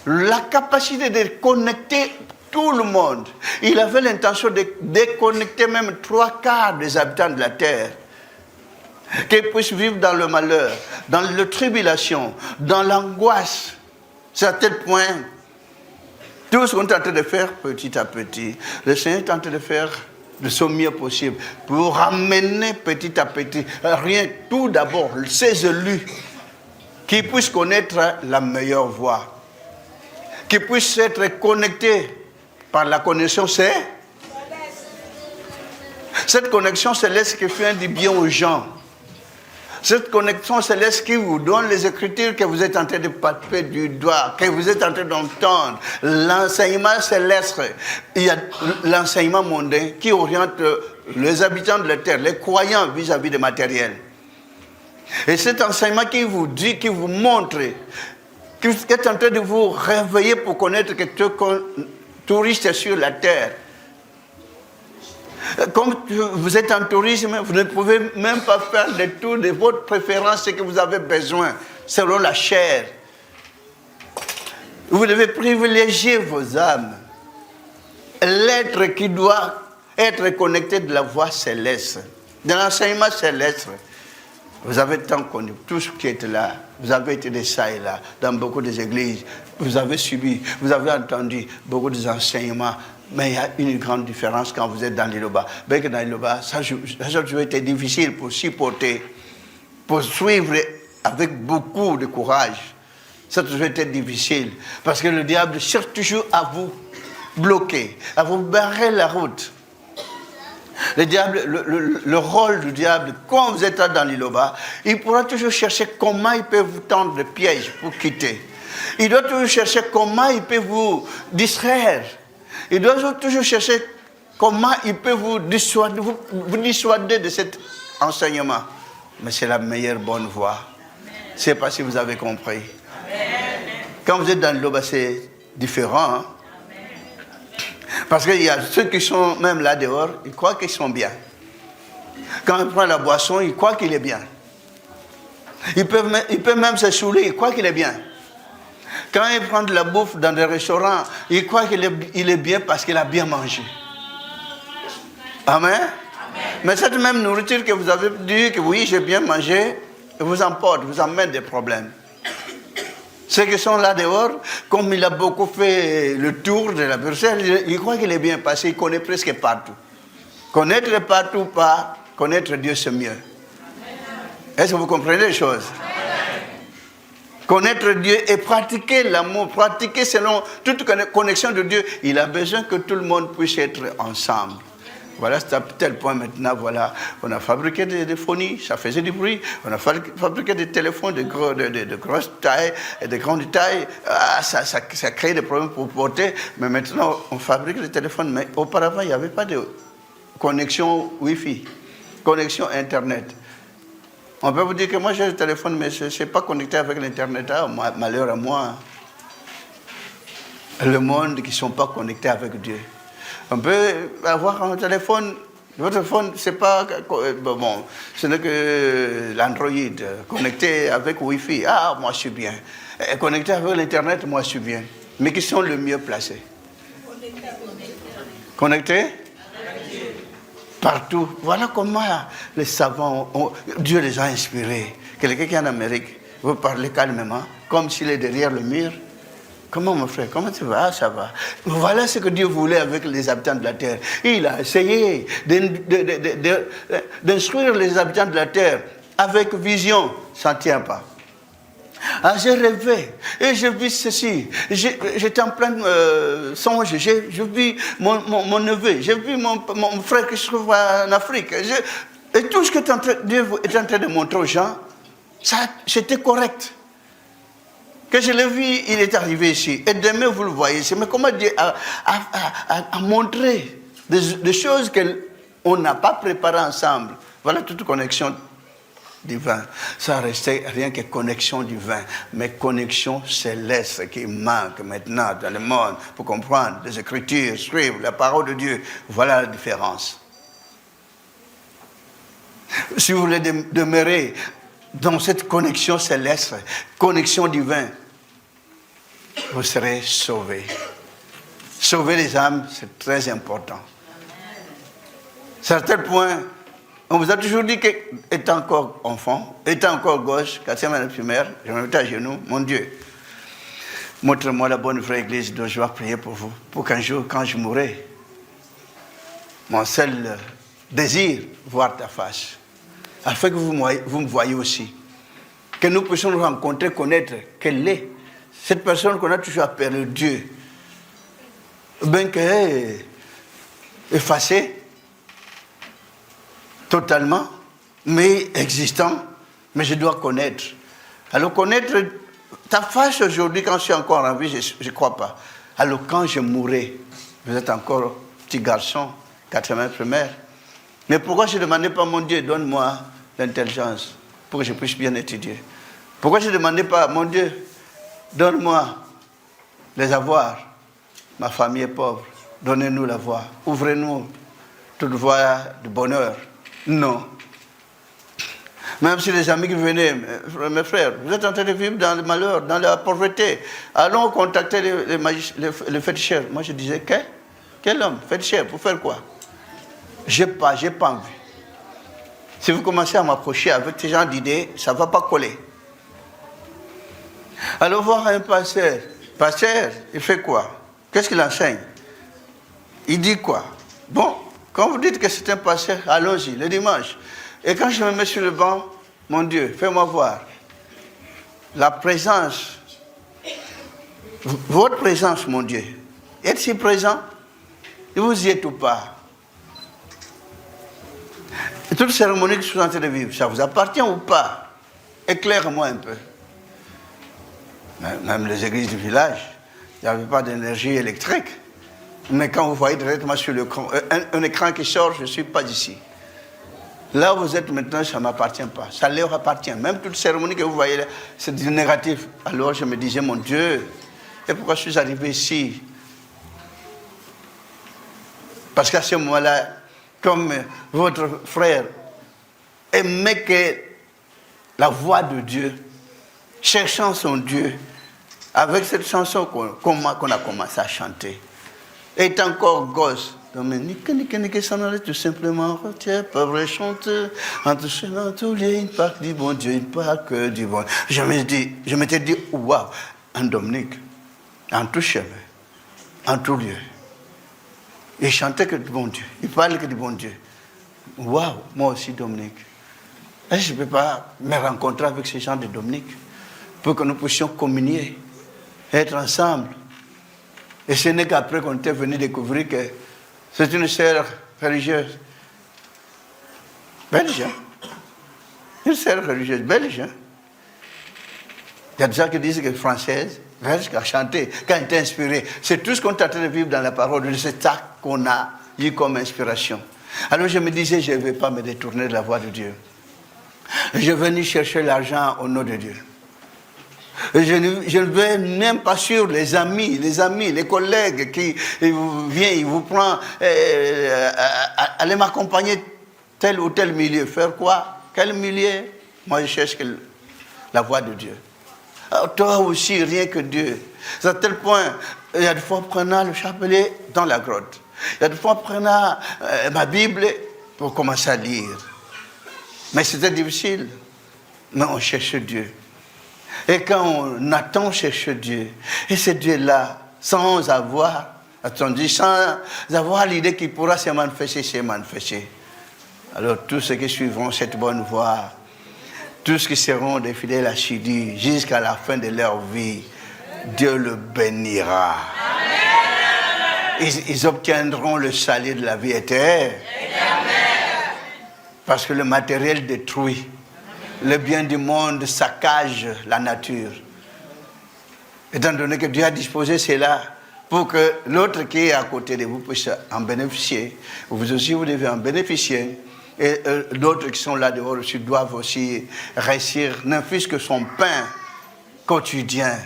la capacité de connecter tout le monde. Il avait l'intention de déconnecter même 3/4 des habitants de la terre. Qu'ils puissent vivre dans le malheur, dans la tribulation, dans l'angoisse. C'est à tel point, tout ce qu'on est en train de faire petit à petit, le Seigneur est en train de faire de son mieux possible pour ramener petit à petit, rien, tout d'abord, ces élus qui puissent connaître la meilleure voie, qui puissent être connectés par la connexion céleste. Cette connexion céleste qui fait du bien aux gens. Cette connexion céleste qui vous donne les écritures que vous êtes en train de palper du doigt, que vous êtes en train d'entendre. L'enseignement céleste, il y a l'enseignement mondain qui oriente les habitants de la terre, les croyants vis-à-vis du matériel. Et cet enseignement qui vous dit, qui vous montre, qui est en train de vous réveiller pour connaître que tu es touriste sur la terre. Comme vous êtes en tourisme, vous ne pouvez même pas faire le tour de votre préférence, ce que vous avez besoin, selon la chair. Vous devez privilégier vos âmes. L'être qui doit être connecté de la voie céleste, de l'enseignement céleste. Vous avez tant connu tout ce qui est là. Vous avez été de ça et là, dans beaucoup des églises. Vous avez subi, vous avez entendu beaucoup des enseignements. Mais il y a une grande différence quand vous êtes dans l'Iloba. Bien que dans l'Iloba, ça a toujours été difficile pour supporter, pour suivre avec beaucoup de courage. Ça a toujours été difficile. Parce que le diable cherche toujours à vous bloquer, à vous barrer la route. Le diable, le rôle du diable, quand vous êtes dans l'Iloba, il pourra toujours chercher comment il peut vous tendre le piège pour quitter. Il doit toujours chercher comment il peut vous distraire. Il doit toujours chercher comment il peut vous dissuader de cet enseignement. Mais c'est la meilleure bonne voie. Je ne sais pas si vous avez compris. Quand vous êtes dans l'Iloba, c'est différent. Hein? Parce qu'il y a ceux qui sont même là dehors, ils croient qu'ils sont bien. Quand il prend la boisson, il croit qu'il est bien. Il peut même se saouler, il croit qu'il est bien. Quand il prend de la bouffe dans des restaurants, il croit qu'il est bien parce qu'il a bien mangé. Amen. Mais cette même nourriture que vous avez dit que oui, j'ai bien mangé, vous emporte, vous amène des problèmes. Ceux qui sont là dehors, comme il a beaucoup fait le tour de la personne, il croit qu'il est bien parce qu'il connaît presque partout. Connaître partout, pas connaître Dieu, c'est mieux. Est-ce que vous comprenez les choses? Connaître Dieu et pratiquer l'amour, pratiquer selon toute connexion de Dieu. Il a besoin que tout le monde puisse être ensemble. Voilà, c'est à tel point maintenant, voilà, on a fabriqué des phonies, ça faisait du bruit, on a fabriqué des téléphones de grosse taille et de grande taille, ça crée des problèmes pour porter, mais maintenant on fabrique des téléphones, mais auparavant il n'y avait pas de connexion Wi-Fi, connexion Internet. On peut vous dire que moi j'ai le téléphone, mais je ne suis pas connecté avec l'Internet, malheur à moi. Le monde qui ne sont pas connectés avec Dieu. On peut avoir un téléphone, votre téléphone, c'est pas, bon, ce n'est que l'Android, connecté avec Wi-Fi, ah, moi je suis bien. Connecté avec l'Internet, moi je suis bien. Mais qui sont le mieux placés? Connectés? Partout. Voilà comment les savants, Dieu les a inspirés. Quelqu'un qui est en Amérique veut parler calmement, comme s'il est derrière le mur. Comment mon frère, comment tu vas? Ah, ça va. Voilà ce que Dieu voulait avec les habitants de la terre. Il a essayé d'instruire les habitants de la terre avec vision. Ça ne tient pas. Ah, j'ai rêvé et j'ai vu ceci. J'étais en plein songe. J'ai vu mon neveu. J'ai vu mon frère qui se trouve en Afrique. Et tout ce que Dieu est en train de montrer aux gens, c'était correct. Que je l'ai vu, il est arrivé ici. Et demain, vous le voyez ici. Mais comment Dieu a montré des choses qu'on n'a pas préparées ensemble. Voilà toute connexion divine. Ça restait rien que connexion divine. Mais connexion céleste qui manque maintenant dans le monde pour comprendre les Écritures, suivre la parole de Dieu. Voilà la différence. Si vous voulez demeurer dans cette connexion céleste, connexion divine, vous serez sauvés. Sauver les âmes, c'est très important. C'est à tel point, on vous a toujours dit qu'étant encore enfant, étant encore gauche, 4e année primaire, je me mettais à genoux, mon Dieu, montre-moi la bonne vraie église dont je vais prier pour vous, pour qu'un jour, quand je mourrai, mon seul désir, voir ta face, afin que vous me voyez aussi, que nous puissions nous rencontrer, connaître quelle est cette personne qu'on a toujours appelée Dieu, bien qu'elle est effacée totalement, mais existant, mais je dois connaître. Alors connaître ta face aujourd'hui, quand je suis encore en vie, je ne crois pas. Alors quand je mourrai, vous êtes encore petit garçon, 4e primaire, mais pourquoi je ne demandais pas, mon Dieu, donne-moi l'intelligence pour que je puisse bien étudier? Pourquoi je ne demandais pas, mon Dieu, donne-moi les avoirs. Ma famille est pauvre. Donnez-nous la voie. Ouvrez-nous toute voie de bonheur. Non. Même si les amis qui venaient, mes frères, vous êtes en train de vivre dans le malheur, dans la pauvreté. Allons contacter les féticheurs. Moi, je disais, quel homme? Féticheur, pour faire quoi? J'ai pas envie. Si vous commencez à m'approcher avec ce genre d'idées, ça ne va pas coller. Alors voir un pasteur. Pasteur, il fait quoi? Qu'est-ce qu'il enseigne? Il dit quoi? Bon, quand vous dites que c'est un pasteur, allons-y, le dimanche. Et quand je me mets sur le banc, mon Dieu, fais-moi voir. La présence, votre présence, mon Dieu. Êtes-vous présent? Vous y êtes ou pas? Et toute cérémonie que je suis en train de vivre, ça vous appartient ou pas? Éclaire-moi un peu. Même les églises du village, il n'y avait pas d'énergie électrique. Mais quand vous voyez directement sur un écran qui sort, je ne suis pas d'ici. Là où vous êtes maintenant, ça ne m'appartient pas. Ça leur appartient. Même toute cérémonie que vous voyez là, c'est du négatif. Alors je me disais, mon Dieu, et pourquoi je suis arrivé ici? Parce qu'à ce moment-là, comme votre frère aimait que la voix de Dieu, cherchant son Dieu, avec cette chanson qu'on a commencé à chanter, est encore gosse. Dominique, s'en allait tout simplement, retiens, pauvre chanteur, en touchant tous les, il ne parle du bon Dieu, il ne parle que du bon. Je m'étais dit, waouh, un Dominique, en tout chemin, en tout lieu, il chantait que du bon Dieu, il parlait que du bon Dieu. Waouh, moi aussi Dominique. Est-ce que je ne peux pas me rencontrer avec ces gens de Dominique pour que nous puissions communier, être ensemble? Et ce n'est qu'après qu'on était venu découvrir que c'est une sœur religieuse belge. Une sœur religieuse belge. Il y a des gens qui disent que française, belge, qui a chanté, qui a été inspirée. C'est tout ce qu'on est en train de vivre dans la parole de cet acte qu'on a eu comme inspiration. Alors je me disais, je ne vais pas me détourner de la voix de Dieu. Je venais chercher l'argent au nom de Dieu. Je ne vais même pas sur les amis, les collègues qui viennent, ils vous prennent, allez m'accompagner tel ou tel milieu. Faire quoi? Quel milieu? Moi, je cherche la voix de Dieu. Alors, toi aussi, rien que Dieu. C'est à tel point, il y a des fois, prenant le chapelet dans la grotte. Il y a des fois, prenant ma Bible pour commencer à lire. Mais c'était difficile. Mais on cherche Dieu. Et quand on attend, on cherche Dieu. Et ce Dieu-là, sans avoir l'idée qu'il pourra se manifester. Alors tous ceux qui suivront cette bonne voie, tous ceux qui seront des fidèles assidus jusqu'à la fin de leur vie, Dieu le bénira. Ils obtiendront le salut de la vie éternelle. Parce que le matériel détruit. Le bien du monde saccage la nature. Étant donné que Dieu a disposé cela pour que l'autre qui est à côté de vous puisse en bénéficier, vous aussi vous devez en bénéficier. Et d'autres qui sont là dehors aussi doivent aussi réussir, ne fût-ce que son pain quotidien.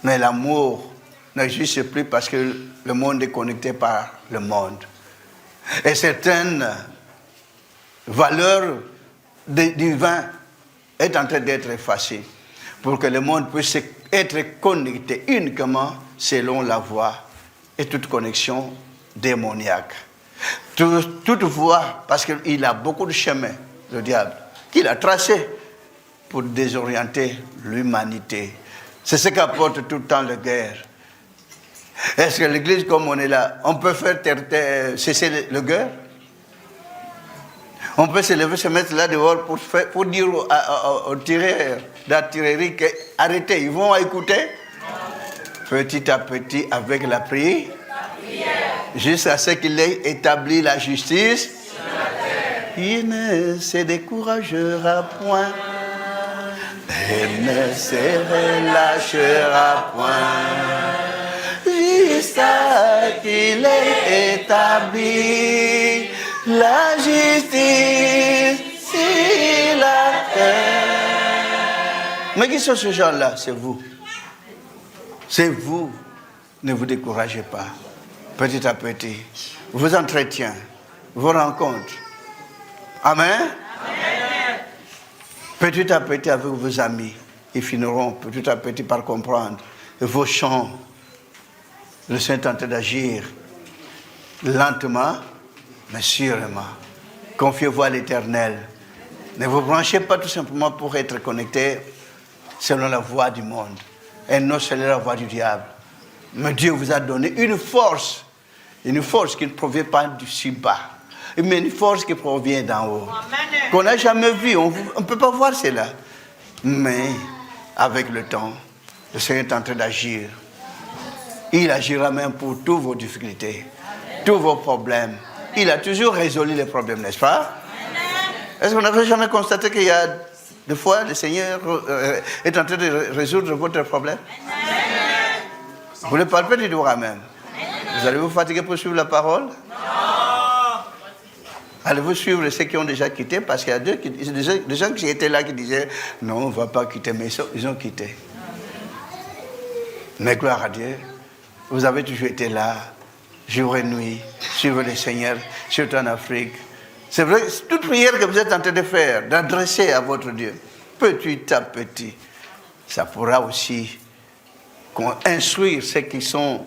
Mais l'amour n'existe plus parce que le monde est connecté par le monde. Et certaines valeurs divin est en train d'être effacé pour que le monde puisse être connecté uniquement selon la voie et toute connexion démoniaque. Toute voie, parce qu'il a beaucoup de chemins, le diable, qu'il a tracé pour désorienter l'humanité. C'est ce qu'apporte tout le temps la guerre. Est-ce que l'Église, comme on est là, on peut faire cesser la guerre? On peut se lever, se mettre là dehors pour dire aux tireurs d'artillerie arrêtez, ils vont écouter. Petit à petit, avec la prière, jusqu'à ce qu'il ait établi la justice. Il ne se découragera point. Il ne se relâchera point. Jusqu'à qu'il ait établi la justice sur la terre. Mais qui sont ces gens-là? C'est vous. C'est vous. Ne vous découragez pas. Petit à petit, vos entretiens, vos rencontres. Amen. Amen. Petit à petit avec vos amis, ils finiront petit à petit par comprendre vos chants. Le Saint est en train d'agir lentement, mais sûrement. Confiez-vous à l'Éternel. Ne vous branchez pas tout simplement pour être connecté selon la voie du monde et non selon la voie du diable. Mais Dieu vous a donné une force qui ne provient pas du si bas, mais une force qui provient d'en haut. Amen. Qu'on n'a jamais vu, on ne peut pas voir cela. Mais avec le temps, le Seigneur est en train d'agir. Il agira même pour toutes vos difficultés, tous vos problèmes. Il a toujours résolu les problèmes, n'est-ce pas? Est-ce qu'on n'avait jamais constaté qu'il y a des fois le Seigneur est en train de résoudre votre problème? Vous ne parlez pas du doigt même. Vous allez vous fatiguer pour suivre la parole? Allez-vous suivre ceux qui ont déjà quitté? Parce qu'il y a des gens qui étaient là qui disaient non, on ne va pas quitter, mais ils ont quitté. Mais gloire à Dieu, vous avez toujours été là, jour et nuit, suivre le Seigneur, surtout en Afrique. C'est vrai, toute prière que vous êtes en train de faire, d'adresser à votre Dieu, petit à petit, ça pourra aussi instruire ceux qui sont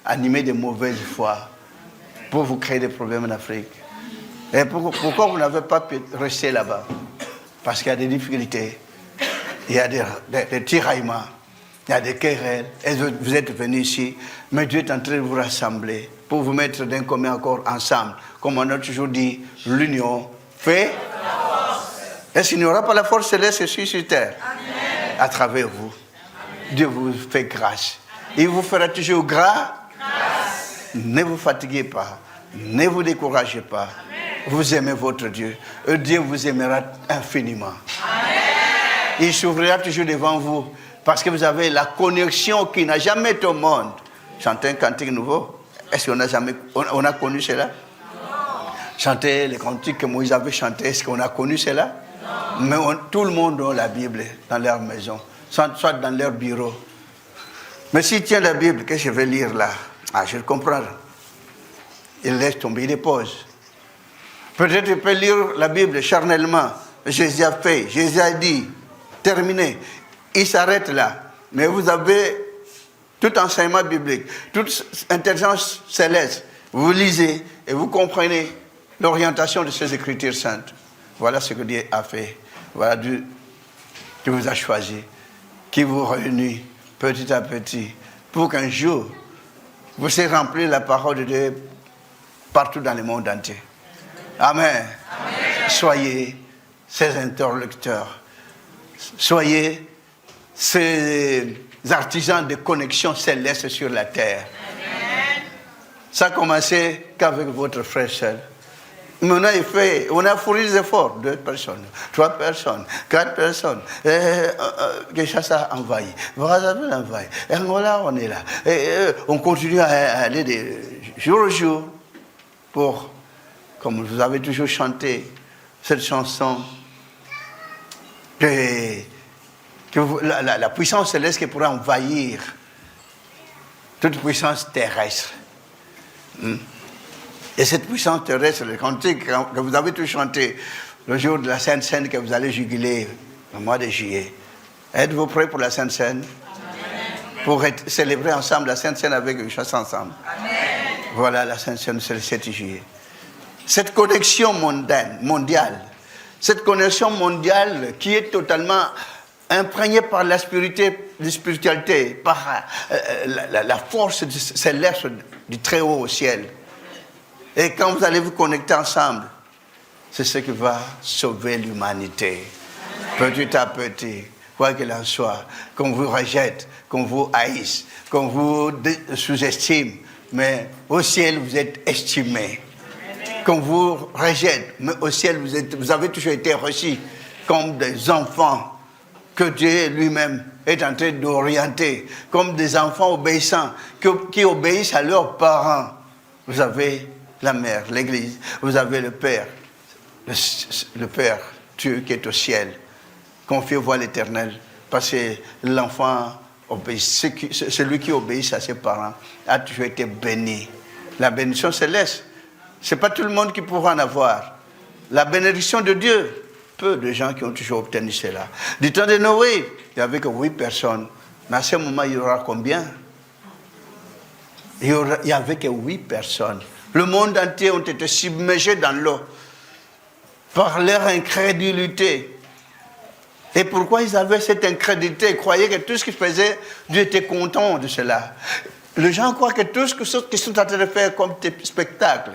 animés de mauvaise foi pour vous créer des problèmes en Afrique. Et pourquoi vous n'avez pas pu rester là-bas? Parce qu'il y a des difficultés, il y a des tiraillements, il y a des querelles, et vous êtes venus ici, mais Dieu est en train de vous rassembler pour vous mettre d'un commun accord ensemble. Comme on a toujours dit, l'union fait la force. Est-ce qu'il n'y aura pas la force céleste ici sur terre? Amen. À travers vous. Amen. Dieu vous fait grâce. Il vous fera toujours grâce. Ne vous fatiguez pas, ne vous découragez pas. Amen. Vous aimez votre Dieu. Et Dieu vous aimera infiniment. Amen. Il s'ouvrira toujours devant vous parce que vous avez la connexion qui n'a jamais été au monde. Chantez un cantique nouveau. Est-ce qu'on a connu cela? Non. Chanter les cantiques que Moïse avait chantés, est-ce qu'on a connu cela? Non. Mais tout le monde a la Bible dans leur maison, soit dans leur bureau. Mais s'il tient la Bible, qu'est-ce que je vais lire là? Ah, je le comprends. Il laisse tomber, il dépose. Peut-être qu'il peut lire la Bible charnellement. Jésus a fait, Jésus a dit, terminé. Il s'arrête là. Mais vous avez tout enseignement biblique, toute intelligence céleste. Vous lisez et vous comprenez l'orientation de ces Écritures saintes. Voilà ce que Dieu a fait. Voilà Dieu qui vous a choisi, qui vous réunit petit à petit, pour qu'un jour, vous puissiez remplir la parole de Dieu partout dans le monde entier. Amen. Amen. Soyez ces interlocuteurs. Soyez ces artisans de connexion céleste sur la terre. Amen. Ça a commencé qu'avec votre frère seul. Mais on a fourni des efforts. 2 personnes, 3 personnes, 4 personnes. Kinshasa a envahi. Brazzaville a envahi. Et voilà, on est là. On continue à aller de jour au jour pour, comme vous avez toujours chanté cette chanson, la puissance céleste qui pourra envahir toute puissance terrestre. Et cette puissance terrestre, le cantique que vous avez tous chanté le jour de la Sainte Seine que vous allez jubiler le mois de juillet. Êtes-vous prêts pour la Sainte Seine? Pour célébrer ensemble la Sainte Seine avec une chasse ensemble. Amen. Voilà la Sainte Seine, c'est le 7 juillet. Cette connexion mondiale, cette connexion mondiale qui est totalement imprégnée par la spiritualité, par la force céleste du Très-Haut au ciel. Et quand vous allez vous connecter ensemble, c'est ce qui va sauver l'humanité. Petit à petit, quoi qu'il en soit, qu'on vous rejette, qu'on vous haïsse, qu'on vous sous-estime, mais au ciel vous êtes estimés. Qu'on vous rejette, mais au ciel vous avez toujours été reçus comme des enfants que Dieu lui-même est en train d'orienter, comme des enfants obéissants, qui obéissent à leurs parents. Vous avez la mère, l'église, vous avez le Père, le Père, Dieu qui est au ciel. Confiez-vous à l'Éternel, parce que l'enfant, celui qui obéit à ses parents, a toujours été béni. La bénédiction céleste, ce n'est pas tout le monde qui pourra en avoir. La bénédiction de Dieu, peu de gens qui ont toujours obtenu cela. Du temps de Noé, il n'y avait que 8 personnes. Mais à ce moment, il y aura combien? Il n'y avait que 8 personnes. Le monde entier ont été submergés dans l'eau par leur incrédulité. Et pourquoi ils avaient cette incrédulité? Ils croyaient que tout ce qu'ils faisaient, Dieu était content de cela. Les gens croient que tout ce qu'ils sont en train de faire comme spectacle,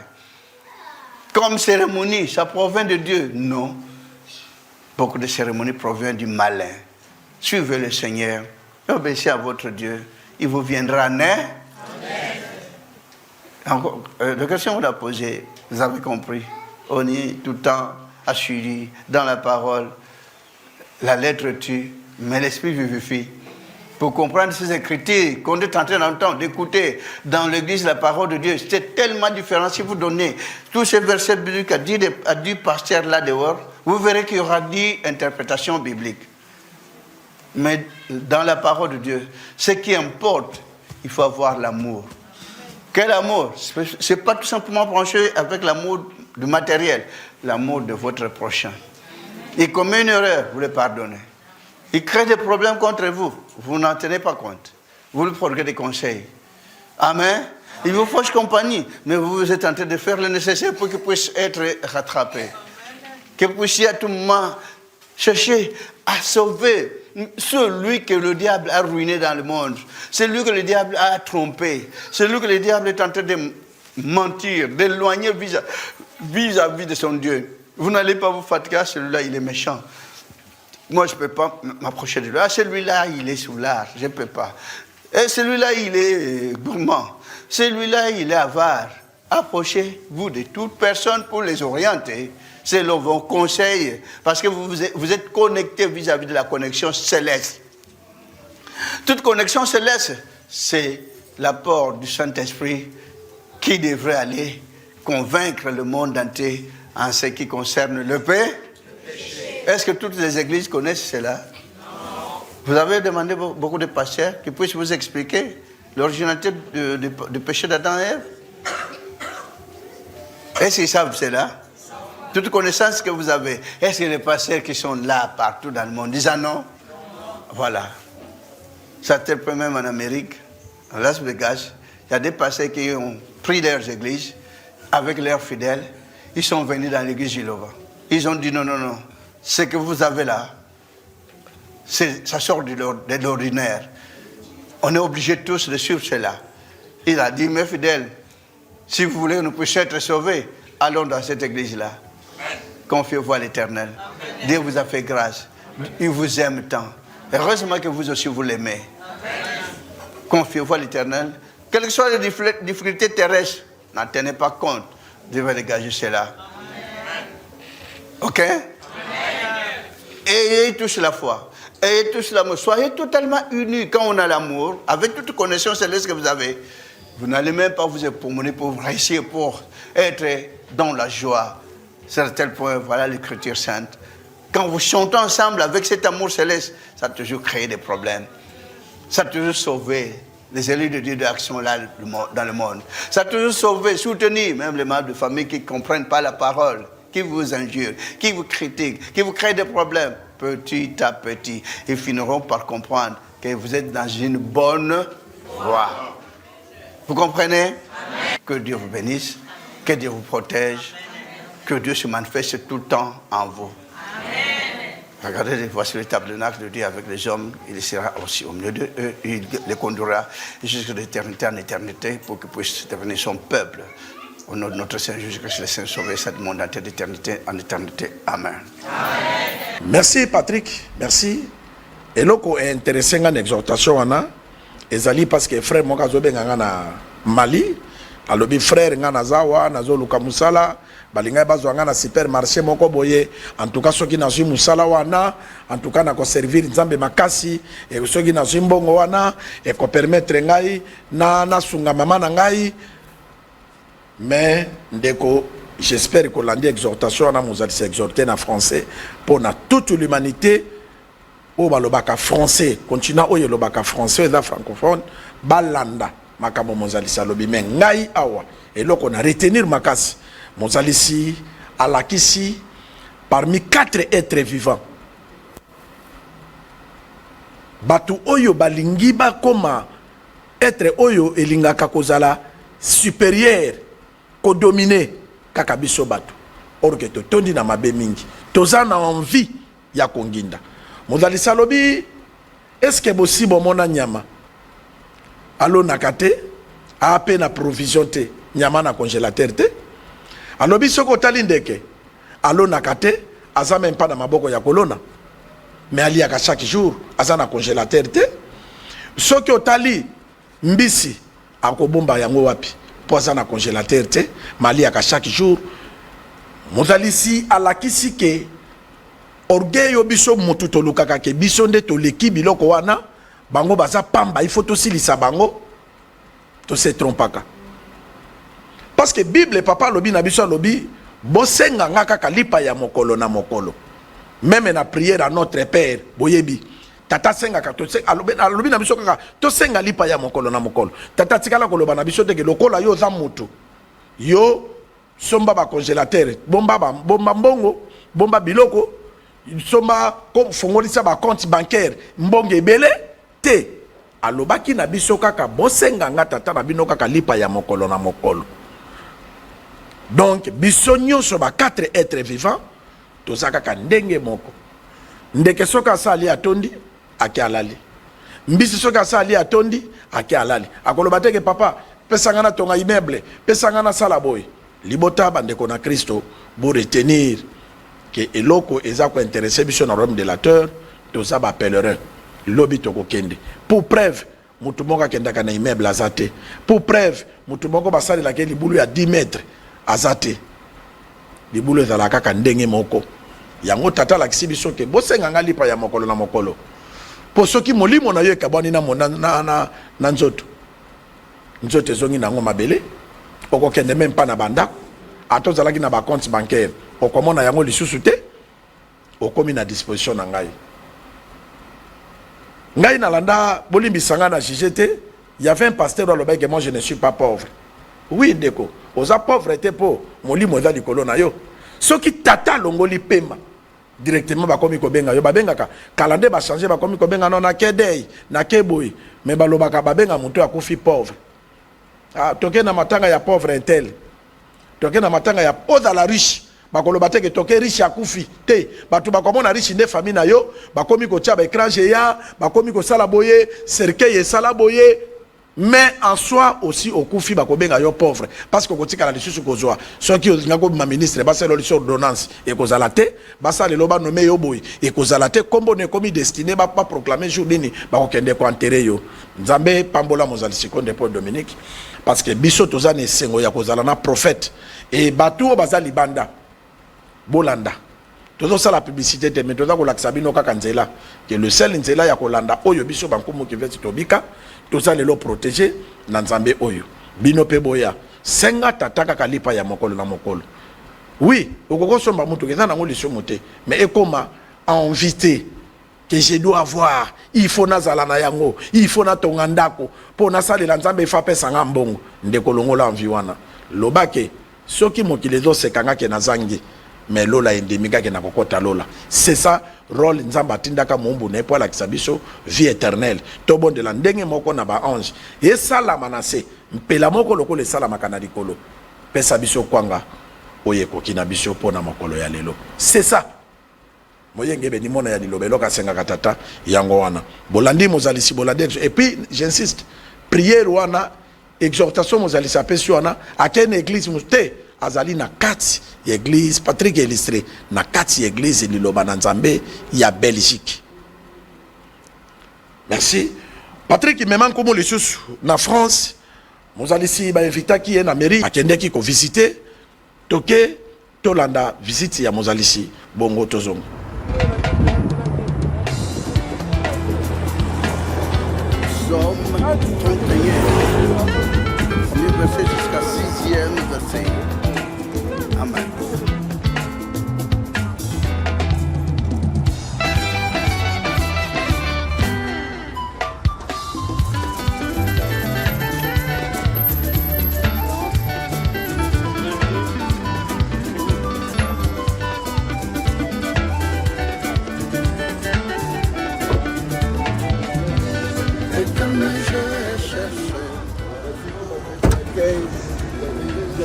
comme cérémonie, ça provient de Dieu. Non. Beaucoup de cérémonies proviennent du malin. Suivez le Seigneur, obéissez à votre Dieu. Il vous viendra naître. Encore, la question qu'on a posée, vous avez compris. On est tout le temps assurit dans la parole. La lettre tue, mais l'esprit vivifie. Pour comprendre ces écritures qu'on est en train d'entendre, d'écouter dans l'église la parole de Dieu, c'est tellement différent. Si vous donnez tous ces versets bibliques à 10 pasteurs là dehors, vous verrez qu'il y aura 10 interprétations bibliques. Mais dans la parole de Dieu, ce qui importe, il faut avoir l'amour. Quel amour? Ce n'est pas tout simplement branché avec l'amour du matériel, l'amour de votre prochain. Il commet une erreur, vous le pardonnez. Il crée des problèmes contre vous, vous n'en tenez pas compte. Vous lui prodiguez des conseils. Amen. Il vous fausse compagnie, mais vous êtes en train de faire le nécessaire pour qu'il puisse être rattrapé. Que vous puissiez à tout moment chercher à sauver celui que le diable a ruiné dans le monde, celui que le diable a trompé, celui que le diable est en train de mentir, d'éloigner vis-à-vis de son Dieu. Vous n'allez pas vous fatiguer, celui-là il est méchant. Moi je ne peux pas m'approcher de lui. Ah, celui-là il est soulard, je ne peux pas. Et celui-là il est gourmand, celui-là il est avare. Approchez-vous de toute personne pour les orienter selon vos conseils, parce que vous êtes connecté vis-à-vis de la connexion céleste. Toute connexion céleste, c'est l'apport du Saint-Esprit qui devrait aller convaincre le monde entier en ce qui concerne le péché. Est-ce que toutes les églises connaissent cela? Non. Vous avez demandé beaucoup de pasteurs qui puissent vous expliquer l'originalité du péché d'Adam et Ève? Est-ce qu'ils savent cela? Toute connaissance que vous avez, est-ce que les pasteurs qui sont là partout dans le monde disent ah non? Voilà. Ça te peut même en Amérique, à Las Vegas, il y a des pasteurs qui ont pris leurs églises avec leurs fidèles, ils sont venus dans l'église Jéhovah. Ils ont dit non, non, non, ce que vous avez là, ça sort de l'ordinaire. On est obligés tous de suivre cela. Il a dit, mes fidèles, si vous voulez que nous puissions être sauvés, allons dans cette église-là. Confiez-vous à l'Éternel. Dieu vous a fait grâce. Il vous aime tant. Heureusement que vous aussi vous l'aimez. Confiez-vous à l'Éternel. Quelles que soient les difficultés terrestres, n'en tenez pas compte. Dieu va dégager cela. Ok? Ayez tous la foi. Ayez tous l'amour. Soyez totalement unis quand on a l'amour. Avec toute connaissance céleste que vous avez, vous n'allez même pas vous époumoner pour réussir, pour être dans la joie. C'est à tel point, voilà l'Écriture sainte. Quand vous chantez ensemble avec cet amour céleste, ça a toujours créé des problèmes. Ça a toujours sauvé les élus de Dieu d'action là dans le monde. Ça a toujours sauvé, soutenu même les membres de famille qui ne comprennent pas la parole, qui vous injurent, qui vous critiquent, qui vous créent des problèmes. Petit à petit, ils finiront par comprendre que vous êtes dans une bonne voie. Vous comprenez? Amen. Que Dieu vous bénisse, que Dieu vous protège, que Dieu se manifeste tout le temps en vous. Amen. Regardez, voici le tabernacle de Dieu avec les hommes. Il sera aussi au milieu d'eux. Il les conduira jusqu'à l'éternité en éternité pour qu'ils puissent devenir son peuple. Au nom de notre Seigneur Jésus-Christ, le Saint sauvé, cette monde entier d'éternité en éternité. Amen. Amen. Merci Patrick, merci. Et là, on est intéressé dans l'exhortation, ezali parce que frère moka zobe nganga na Mali, alobi frère ngana zawa nazo luka musala, balinga bazwa ngana supermarché moko boye, en tout cas soki na zui musala wana, en tout cas na ko servir nzambe makasi, et soki na zui mbongo wana, et ko permettre ngai na sunga mama na ngai. Mais ndeko, j'espère que l'andi exhortation na mozali s'exhorter na français pour na toute l'humanité. O balobaka français, continua oyo lobaka français et francophone, balanda makamo mozalisi alobi mais ngai awa eloko na retenir makasi mozalisi alakisi parmi 4 êtres vivants. Batu oyo balingi bakoma être oyo elingaka kozala supérieur ko dominer kaka biso batu. Or que tondi na mabe mingi. Toza na envie ya konginda. Mozali salobi, est-ce que possible mona nyama? Allo nakate, a peine na provision te, nyama na congélateur te. Alobi soko talindeke, allo nakate, aza même pas na maboko ya kolona. Mais ali aka chaque jour, aza na congélateur te. Soko otali mbisi, akobomba yango wapi, po aza na congélateur te, mali aka chaque jour. Mozalisi alakisi ke orgueil biso mutu tolukaka ke biso nde toleki biloko wana bango baza pamba il faut tosilisa bango to se trompaka parce que Bible papa lobi na biso lobi bosenga ngaka kalipa ya mokolo na mokolo même na prière à notre père boyebi tata senga ka to senga alobi na biso kaka to senga lipa ya mokolo na mokolo tata tikala koloba na biso teke lokola yo za mutu yo somba ba congélateur bomba mbongo bomba biloko somba ko fongolisa ba compte bancaire mbonge ebele te alobaki na biso kaka bosenga nga tata na bino kaka lipa ya mokolo na mokolo. Donc biso nyonso ba 4 êtres vivants toza kaka ndenge moko ndeke soka sali atondi ake alali mbisi soka sali atondi ake alali akoloba teke papa pesanga na tonga immeuble pesanga na sala boy libota bandeko na Kristo pour retenir que eloko eza ko intéresser biso na royaume de la terre toza ba pèlerin lobi toko kende pour preuve mutu moko kendaka na immeuble azate pour preuve mutu moko basali la ke libulu ya 10 mètres azate libulu ezala kaka ndenge moko yango tata la biso ke bosenga nga lipa ya mokolo na mokolo po soki molimo na yo ekabwani na nzoto nzoto ezongi nango mabele okokende même pas na banda atozalaki na ba compte bancaire okomona yango lisusu te okomi na disposition na ngai ngai na landa bolimbisanga na jugete il y avait un pasteur alobaki que moi je ne suis pas pauvre. Oui ndeko oza pauvreté po molimo za likolo na yo soki tata longoli pema directement bakomi kobenga yo babengaka kalande ba changer bakomi kobenga non na kedei na keboyi mais balobaka babenga mutu akufi pauvre. Ah toke na matanga ya pauvre intel toke na matanga ya oza la riche bakoloba teke toke riche akufi te batu bakomona riche nde famille na yo bakomi ko tia ba écran géant bakomi ko sala boye cercueil et sala boye. Mais en soi aussi au koufi bakobenga yo pauvre parce que kotika la lisusu kozwa soki ngako ma ministre basa lo ordonnance et kozalate basa le loba nommé yo boy et kozalate kombo ne komi destiné ba proclamer jour dini ba kokende ko enterrer yo nzambe pambola mozalisi konde Paul Dominique parce que biso tozane sengo ya kozala na prophète et batu bazali banda bolanda tozo sala publicité te mais toza ko laksa bino kaka nzela que le seul nzela ya kolanda oyo biso bankumu kiveti tobika toza lelo protéger na nzambe oyo bino pe boya senga tataka kalipa ya mokolo na mokolo. Oui okoko somba mutu keza nango lisomo te mais ekoma invité que je dois avoir il faut nazala na yango il faut na tonga ndako po na salela nzambe fa pesa nga mbongo ndeko longola enviwana lobake soki mokili zo sekanga ke na zangi mais lola endemika ke na kokota lola c'est ça rôle nzamba tindaka mombu ne po la kisabiso vie éternelle to bon de la ndenge moko na ba ange et sala manase mpela moko lokolo sala makana likolo pesa biso kwanga oyeko kina biso pona makolo ya lelo c'est ça moyenge be ni mona ya dilobelo ka senga katata yango wana bolandi mozalisi bolande et puis j'insiste prière wana exhortation mozalisi apesi wana akene église muste azali na kati église Patrick illustré na kati église liloba na nzambe ya Belgique. Merci Patrick memang komo lisusu na France mozalisi ba invita ki en Amérique akendeki ko visiter toke tolanda visite ya mozalisi bongo tozongo. Verset jusqu'à 6e verset. Amen.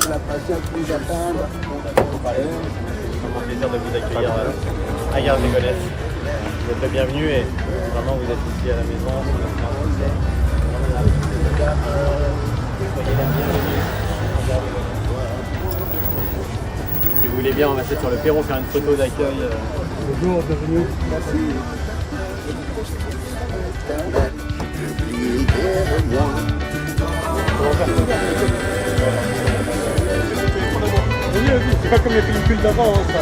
La patience nous attendre. C'est un plaisir de vous accueillir à Gare des Gonesse. Vous êtes le bienvenu et vraiment vous êtes ici à la maison. Soyez les bienvenus. Si vous voulez bien, on va passer sur le perron faire une photo d'accueil. Bonjour, bienvenue. Merci. Comment faire vas-y. C'est pas comme les pellicules d'avant, hein, ça.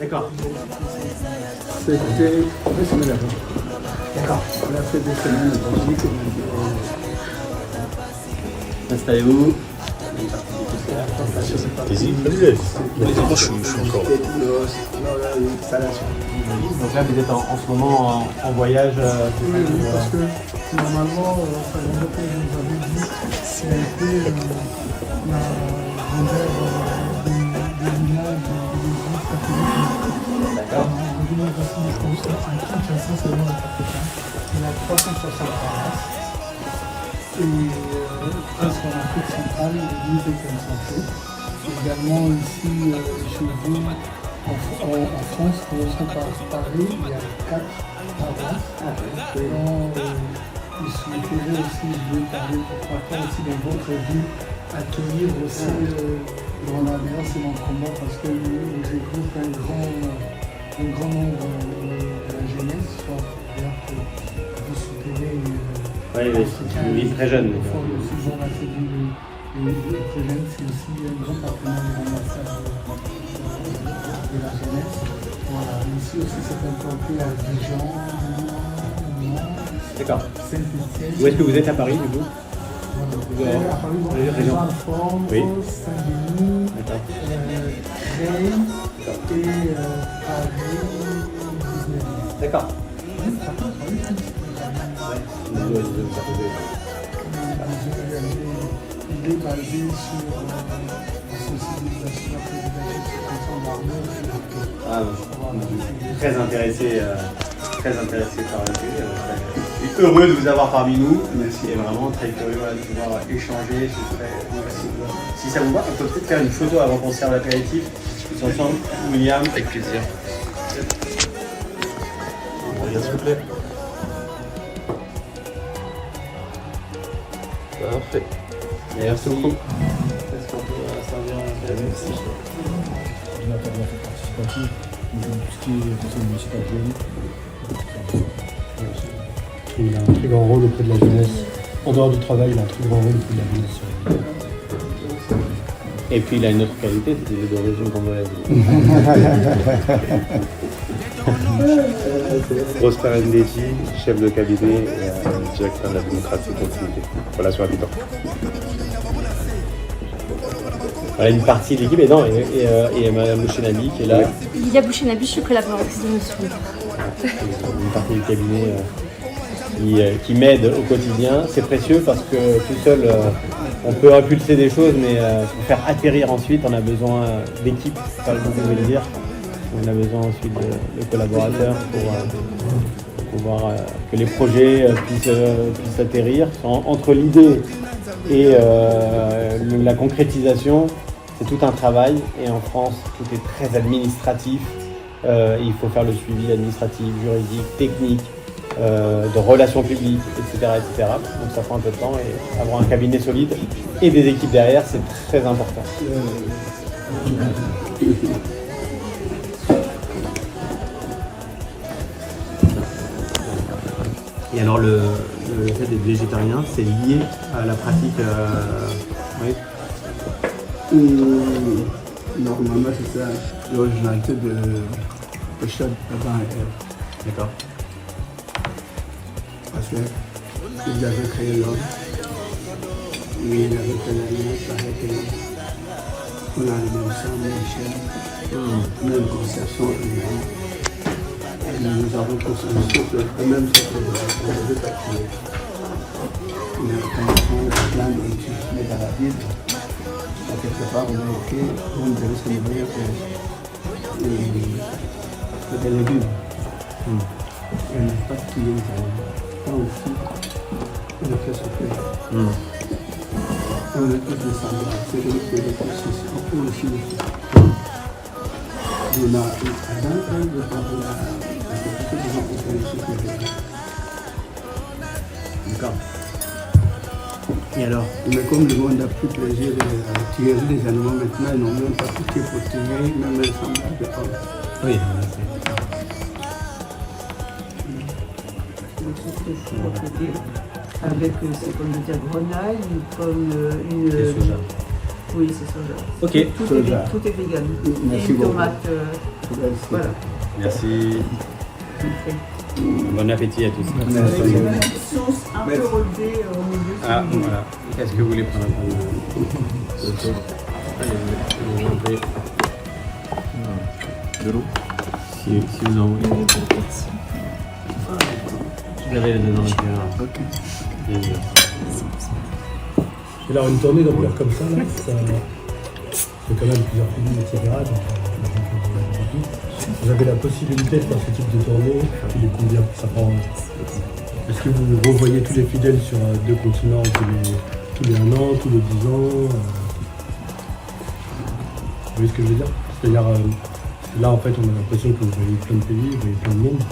D'accord. C'était 2 semaines avant. D'accord. On a fait 2 semaines en Belgique. Installez-vous. Moi, je suis encore là. Donc là, vous êtes en ce moment en voyage. Oui, parce que normalement, ça nous avait dit, c'est un peu la grandeur de l'image de l'Église catholique. D'accord. Kinshasa, c'est loin de Kinshasa. Il y a 360 paroisses. Et presque en Afrique centrale, l'Église est concentrée. Également ici, chez vous, en France, commençons par Paris, il y a 4 paroisses. Donc, il suffirait aussi de parler pourquoi pas aussi dans votre ville, accueillir aussi d'ailleurs c'est mon combat parce que nous regroupe un grand nombre de la jeunesse, soit d'ailleurs que vous soutenez Oui, c'est une ville très jeune. aussi dans la cellule très jeune, c'est aussi un grand partenaire de l'ambassade de la jeunesse. Voilà, ici aussi c'est implanté à Dijon, D'accord. Saint-Étienne. Où est-ce que vous êtes à Paris, du coup? À Paris, région. Alforme, Oui. Saint-Denis, D'accord. Rennes et Paris 19e. D'accord. Il est basé sur la sensibilisation, la préservation de l'armée. Ah, très intéressé par le sujet. Je suis heureux de vous avoir parmi nous. Merci. Et vraiment très curieux de pouvoir échanger. Si ça vous va, on peut peut-être faire une photo avant qu'on serve l'apéritif. Tous ensemble, William. Avec plaisir. S'il vous plaît. Parfait. Merci beaucoup. Est-ce qu'on peut servir un verre? Merci. Je m'appelle la fête participative, tout ce qui est conseil municipal de il a un très grand rôle auprès de la jeunesse. En dehors du travail, il a un très grand rôle auprès de la jeunesse. Et puis il a une autre qualité, c'est qu'il est d'origine congolaise. Prosper Ndeti, chef de cabinet et directeur de la démocratie continuité, relations habitants. Voilà une partie de l'équipe, et Madame Bouchenabi qui est là. Lilia Bouchenabi, je suis collaboratrice de Monsieur. Une partie du cabinet qui m'aide au quotidien. C'est précieux parce que tout seul, on peut impulser des choses, mais pour faire atterrir ensuite, on a besoin d'équipe, pas le vous le dire. On a besoin ensuite de collaborateurs pour pouvoir que les projets puissent atterrir. Entre l'idée et la concrétisation, c'est tout un travail. Et en France, tout est très administratif. Il faut faire le suivi administratif, juridique, technique, de relations publiques, etc., etc. Donc ça prend un peu de temps et avoir un cabinet solide et des équipes derrière, c'est très important. Et alors le fait d'être végétarien, c'est lié à la pratique oui. Normalement, c'est ça, l'originalité de Pochade avant et elle. D'accord. Parce qu'ils avaient créé l'homme, mais ils avaient fait l'alliance avec on a le même sang, même chair, même conception humaine. Et nous avons construit le souffle, même souffle de la deux parties. Une connaissance de plein d'utilisés dans la Bible. Quelque part, on a écrit, on devait se nourrir des légumes. Et n'a pas qui est aussi, on a fait souffler. On est tous des semblables. C'est eux qui les processus. On peut aussi les faire. On a Adam, de par la quelque chose de l'entreprise. D'accord. Et alors? Mais comme le monde a plus plaisir de tirer les animaux maintenant, ils n'ont même pas pitié pour tirer, même un semblable de homme. Oui, avec ces pommes de terre grenaille, une pomme, une... c'est soja. Oui, c'est soja. Ok. Tout est vegan. Merci et une beaucoup. tomate, voilà. Merci. Bon appétit à tous. Avec une sauce un peu relevée au milieu. Ah, voilà. Est-ce que vous voulez prendre un peu de sauce? Allez, vous entrez. De l'eau si vous en voulez. Je l'avais dans l'intérieur. Ok. Et alors une tournée d'ampleur comme ça, là, ça c'est quand même plusieurs films, etc. Donc, vous avez la possibilité de faire ce type de tournée, tous les combien ça prend? Est-ce que vous revoyez tous les fidèles sur 2 continents tous les 1 an, tous les 10 ans Vous voyez ce que je veux dire? C'est-à-dire, là en fait on a l'impression que vous voyez plein de pays, vous voyez plein de monde.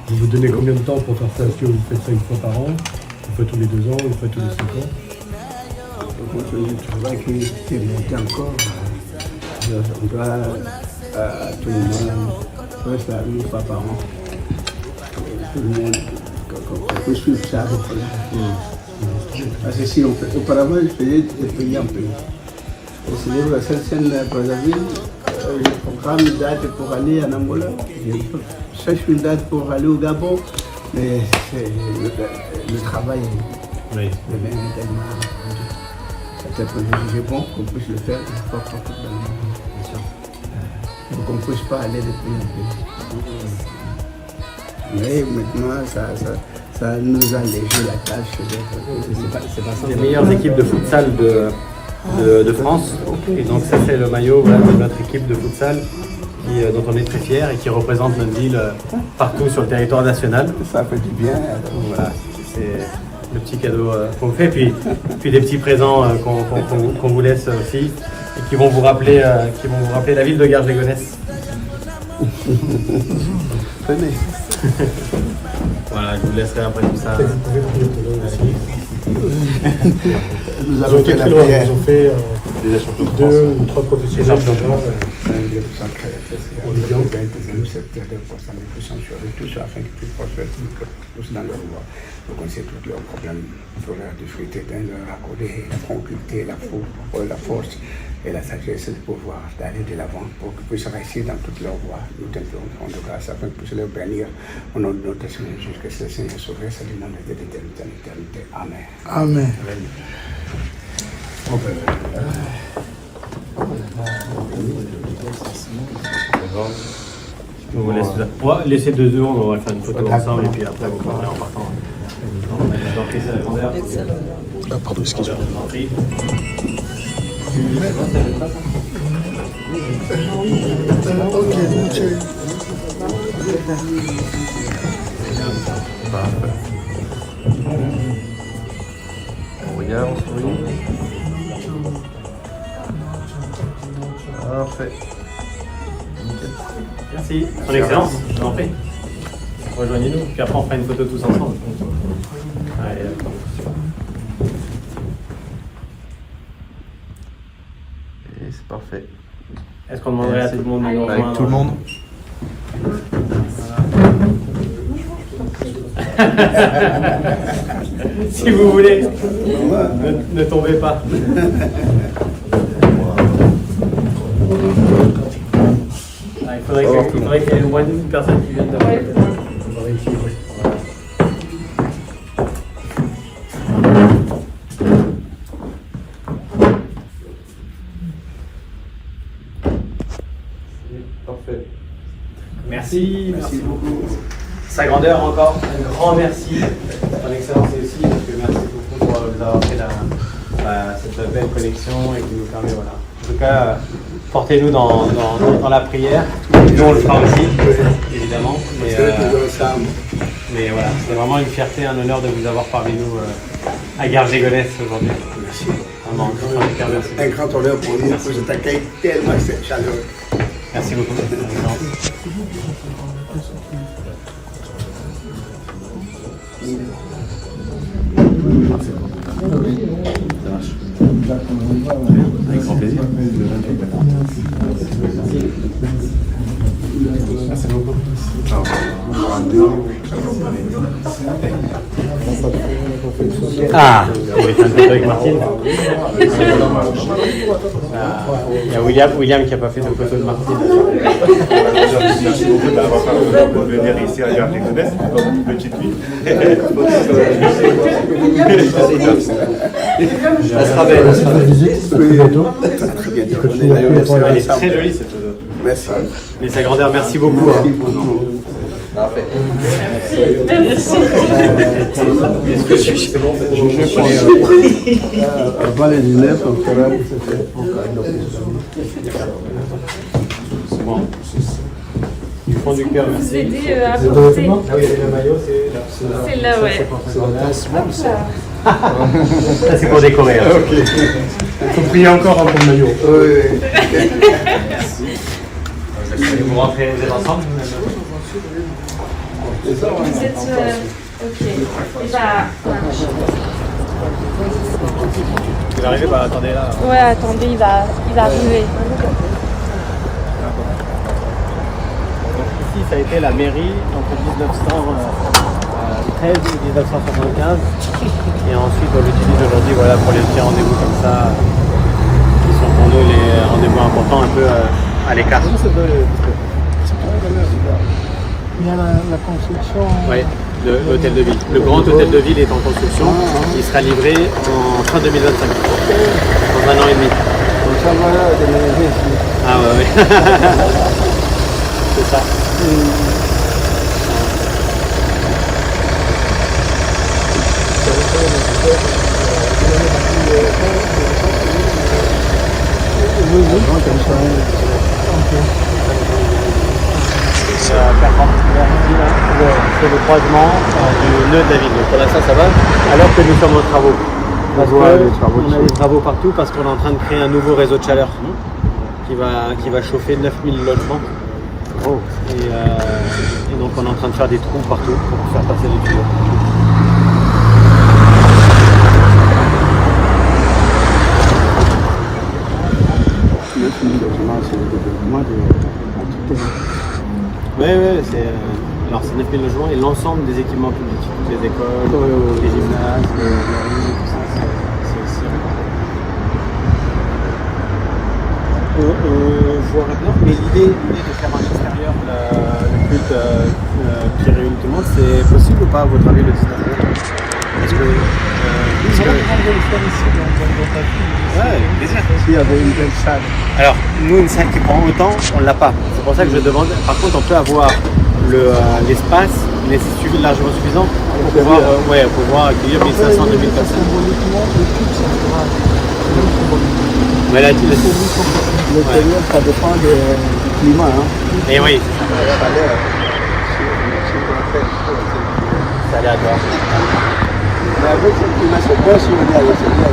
Vous vous donnez combien de temps pour faire ça? Est-ce que vous faites ça une fois par an? Vous faites tous les 2 ans? Vous faites tous les 5 ans? Donc je travaille qui est monté encore. On doit à tout le monde faire ça une fois par an. Tout le monde, qu'on peut suivre ça. Parce que si on fait, auparavant, je faisais de pays en pays. Et c'est la seule scène Brazzaville, je programme une date pour aller en Angola. Je cherche une date pour aller au Gabon, mais le travail devient tellement. Peut-être que je pense qu'on puisse le faire une fois par an. Donc on ne puisse pas aller de pays en pays. Mais maintenant, ça nous a allégé la tâche. C'est pas les meilleures équipes de futsal de France. Et donc ça c'est le maillot voilà, de notre équipe de futsal dont on est très fiers et qui représente notre ville partout sur le territoire national. Ça fait du bien. Donc, voilà, c'est le petit cadeau qu'on fait. Puis des petits présents qu'on vous laisse aussi et qui vont vous rappeler la ville de Garges-les-Gonesse. Venez. Voilà, je vous laisserai après tout ça. Vous pouvez prendre le téléphone aussi. Nous Ils avons ont été fait la très loin, prière. ils ont fait Déjà champion de France. 2 ou 3 professionnels. Tout ça afin qu'ils puissent prospérer tous dans leur voie. Donc on sait tous leurs problèmes, pour leur difficulté, leur accorder la tranquillité, la force et la sagesse de pouvoir d'aller de l'avant pour qu'ils puissent réussir dans toute leur voie. Nous t'implorons de grâce afin qu'ils puissent leur bénir au nom de notre Seigneur Jésus, que le Seigneur sauve ça du monde de l'éternité en éternité. Amen. Amen. Je vous laisse laisser 2 secondes, on va faire une photo ensemble et puis après vous parlez en partant. Je vous en prie, c'est la grandeur. Ah, pardon, excusez-moi. Je vous en prie. On regarde, on sourit. Parfait. Merci. Son Excellence, je vous en prie. Rejoignez-nous, puis après on fera une photo tous ensemble. Allez, d'accord. Et c'est parfait. Est-ce qu'on demanderait à tout le monde de nous rejoindre? Avec tout le monde. Si vous voulez, ne tombez pas. Ah, il faudrait qu'il y ait au moins une personne qui vienne de Parfait. Merci beaucoup. Sa grandeur encore, un grand merci. Son Excellence aussi, parce que merci beaucoup pour nous avoir fait cette belle collection et qui nous permet, voilà. En tout cas, portez-nous dans la prière. Nous on le fera aussi, évidemment. Mais, Mais voilà, c'est vraiment une fierté, un honneur de vous avoir parmi nous à Garges-les-Gonesse aujourd'hui. Merci. Vraiment, merci. Un grand honneur pour nous, pour cet accueil tellement chaleureux. Merci beaucoup. Avec grand plaisir. Merci beaucoup. Ah, vous voulez faire une photo avec Martine? Il y a William qui n'a pas fait de photo de Martine. Merci beaucoup d'avoir venir ici à Garges-les-Gonesse, comme une petite fille. Ça sera belle. Très bien. Elle est très jolie cette photo. Merci. Mais sa grandeur, merci beaucoup. Hein. Est-ce que je suis bon? Avant les dîners, on fera Bon. Du fond du cœur, merci. Aider à porter. Ah oui, le maillot, c'est là, ouais. Ça, c'est pour décorer. Hein. Ok. Il faut prier encore pour le maillot. Oui. Vous rentrez, vous êtes ensemble? Vous êtes. Ok. Et bah. Vous arrivez, bah attendez là. Ouais, attendez, il va arriver. Donc ici, ça a été la mairie entre 1913 et 1975. Et ensuite, on l'utilise aujourd'hui voilà, pour les petits rendez-vous comme ça, qui sont pour nous les rendez-vous importants un peu à l'écart. Il y a la construction. Oui, de l'hôtel de ville. Le grand hôtel de ville est en construction. Il sera livré en fin 2025. Dans un an et demi. Donc ça va déménager ici. Ah ouais. C'est ça. C'est le croisement du nœud de la ville. Donc pour l'instant ça va, alors que nous sommes en travaux. Parce qu'on a des travaux partout parce qu'on est en train de créer un nouveau réseau de chaleur qui va chauffer 9000 logements. Et donc on est en train de faire des trous partout pour faire passer les tuyaux. Oui, c'est alors c'est 9000 logements et l'ensemble des équipements publics, toutes les écoles, les gymnases, les mairies, tout ça, c'est aussi. On voit bien, mais l'idée de faire en extérieur le culte qui réunit tout le monde, c'est possible ou pas à votre avis le 19 mai? Parce que Ils auraient pu le faire ici dans ta ville. ouais, plaisir. S'il y avait une belle salle. Alors, nous, une salle qui prend autant, on ne l'a pas. C'est pour ça que je demande. Par contre, on peut avoir l'espace, mais c'est largement suffisant pour pouvoir, accueillir 1500, 2000 personnes. Symboliquement, le culte, ça sera Mais là, L'intérieur, ça dépend du climat. Hein. et oui, La valeur, c'est aléatoire. mais avec ce climat, c'est bien si on est à l'extérieur.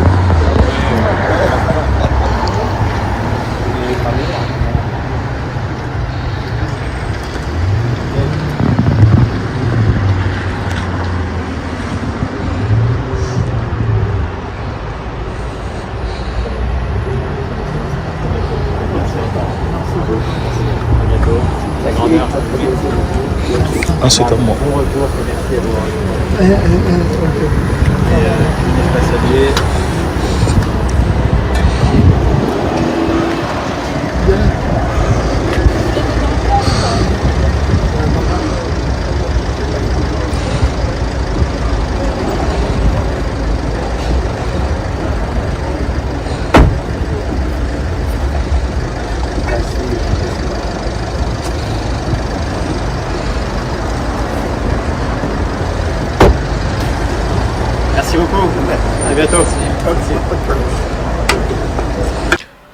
La grandeur. Ah, c'est comme moi. Bon retour, merci à vous. L'espace allié. Merci beaucoup. À bientôt.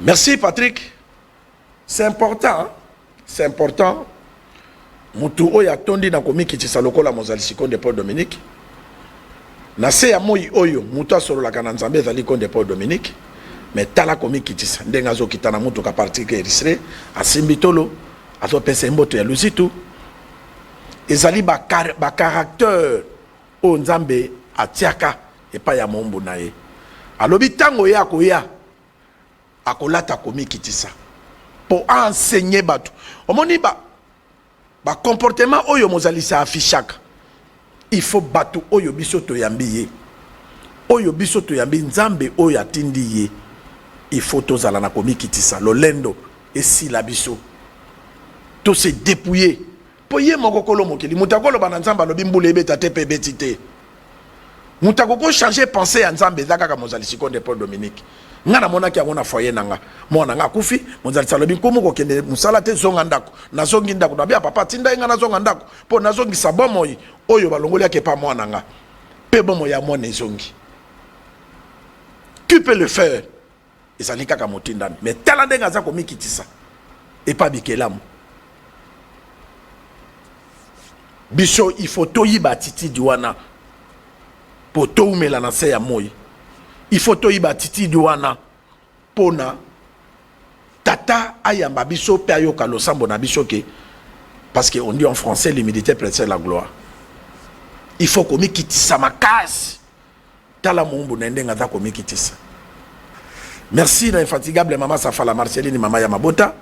Merci Patrick. C'est important. Hein? C'est important mutu oyo atondi na komikitisa lokola mozalisi Konde Paul Dominique na se ya moi oyo mutu asololaka na nzambe ezali Konde Paul Dominique mais tala komikitisa ndenge azokita na mutu ka parti ke eristre asimbi tolo azopesa mboto ya luzitu ezali ba caractère o nzambe atiaka epa ya mombu na ye alobi tango ya koya akolata komikitisa pour enseigner batu omoni ba comportement oyo mozalisi affichaka il faut batu oyo biso toyambi ye oyo biso toyambi nzambe oyo atindi ye il faut tozala na komikitisa lolendo esila biso to se dépouiller po ye moko kolo mokili mutakolo bana nzamba lobi mbula ebeta te pe beti te mutakoko changer pensée ya nzambe zaka ka mozalisi Konde Paul Dominique ngana mona ki amona foyer nanga mona nga kufi mozalisi lobi komo ko kende musala te zonga ndako na zongi ndako na bia papa tinda nga na zonga ndako po na zongi sabomo oyo balongoli yake pa mwana nga pe bomo ya mona ezongi tu peux le faire ezali kaka motindani mais tala ndenga za komikitisa et pas bikelamu biso il faut toyiba attitude wana po toumela na se ya moi il faut toyiba attitude wana pona tata ayamba biso pe ayoka losambo na biso ke parce que on dit en français l'humilité précède la gloire il faut komikitisa makasi tala mombu na ndenga za komikitisa merci na infatigable mama Safala Marceline mama ya mabota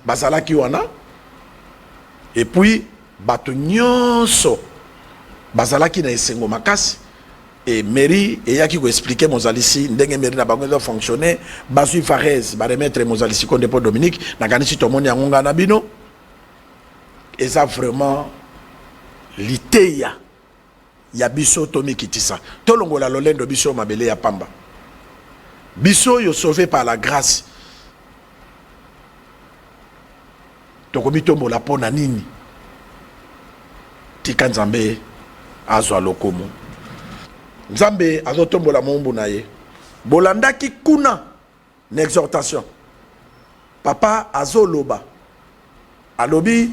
bazalaki wana et puis bato nyonso bazalaki na esengo makasi et mairie eyaki ko expliquer mozalisi ndenge mairie na bango fonctionner bazui Varese ba remettre mozalisi Konde Paul Dominique na kanisi tomoni yango na bino eza vraiment liteya ya biso tomikitisa tolongola lolendo biso mabele ya pamba biso yo sauvé par la grâce tokomi tombola pona nini tika nzambe azwa lokomo nzambe azotombola mombu na ye bolandaki kuna na exhortation papa azoloba alobi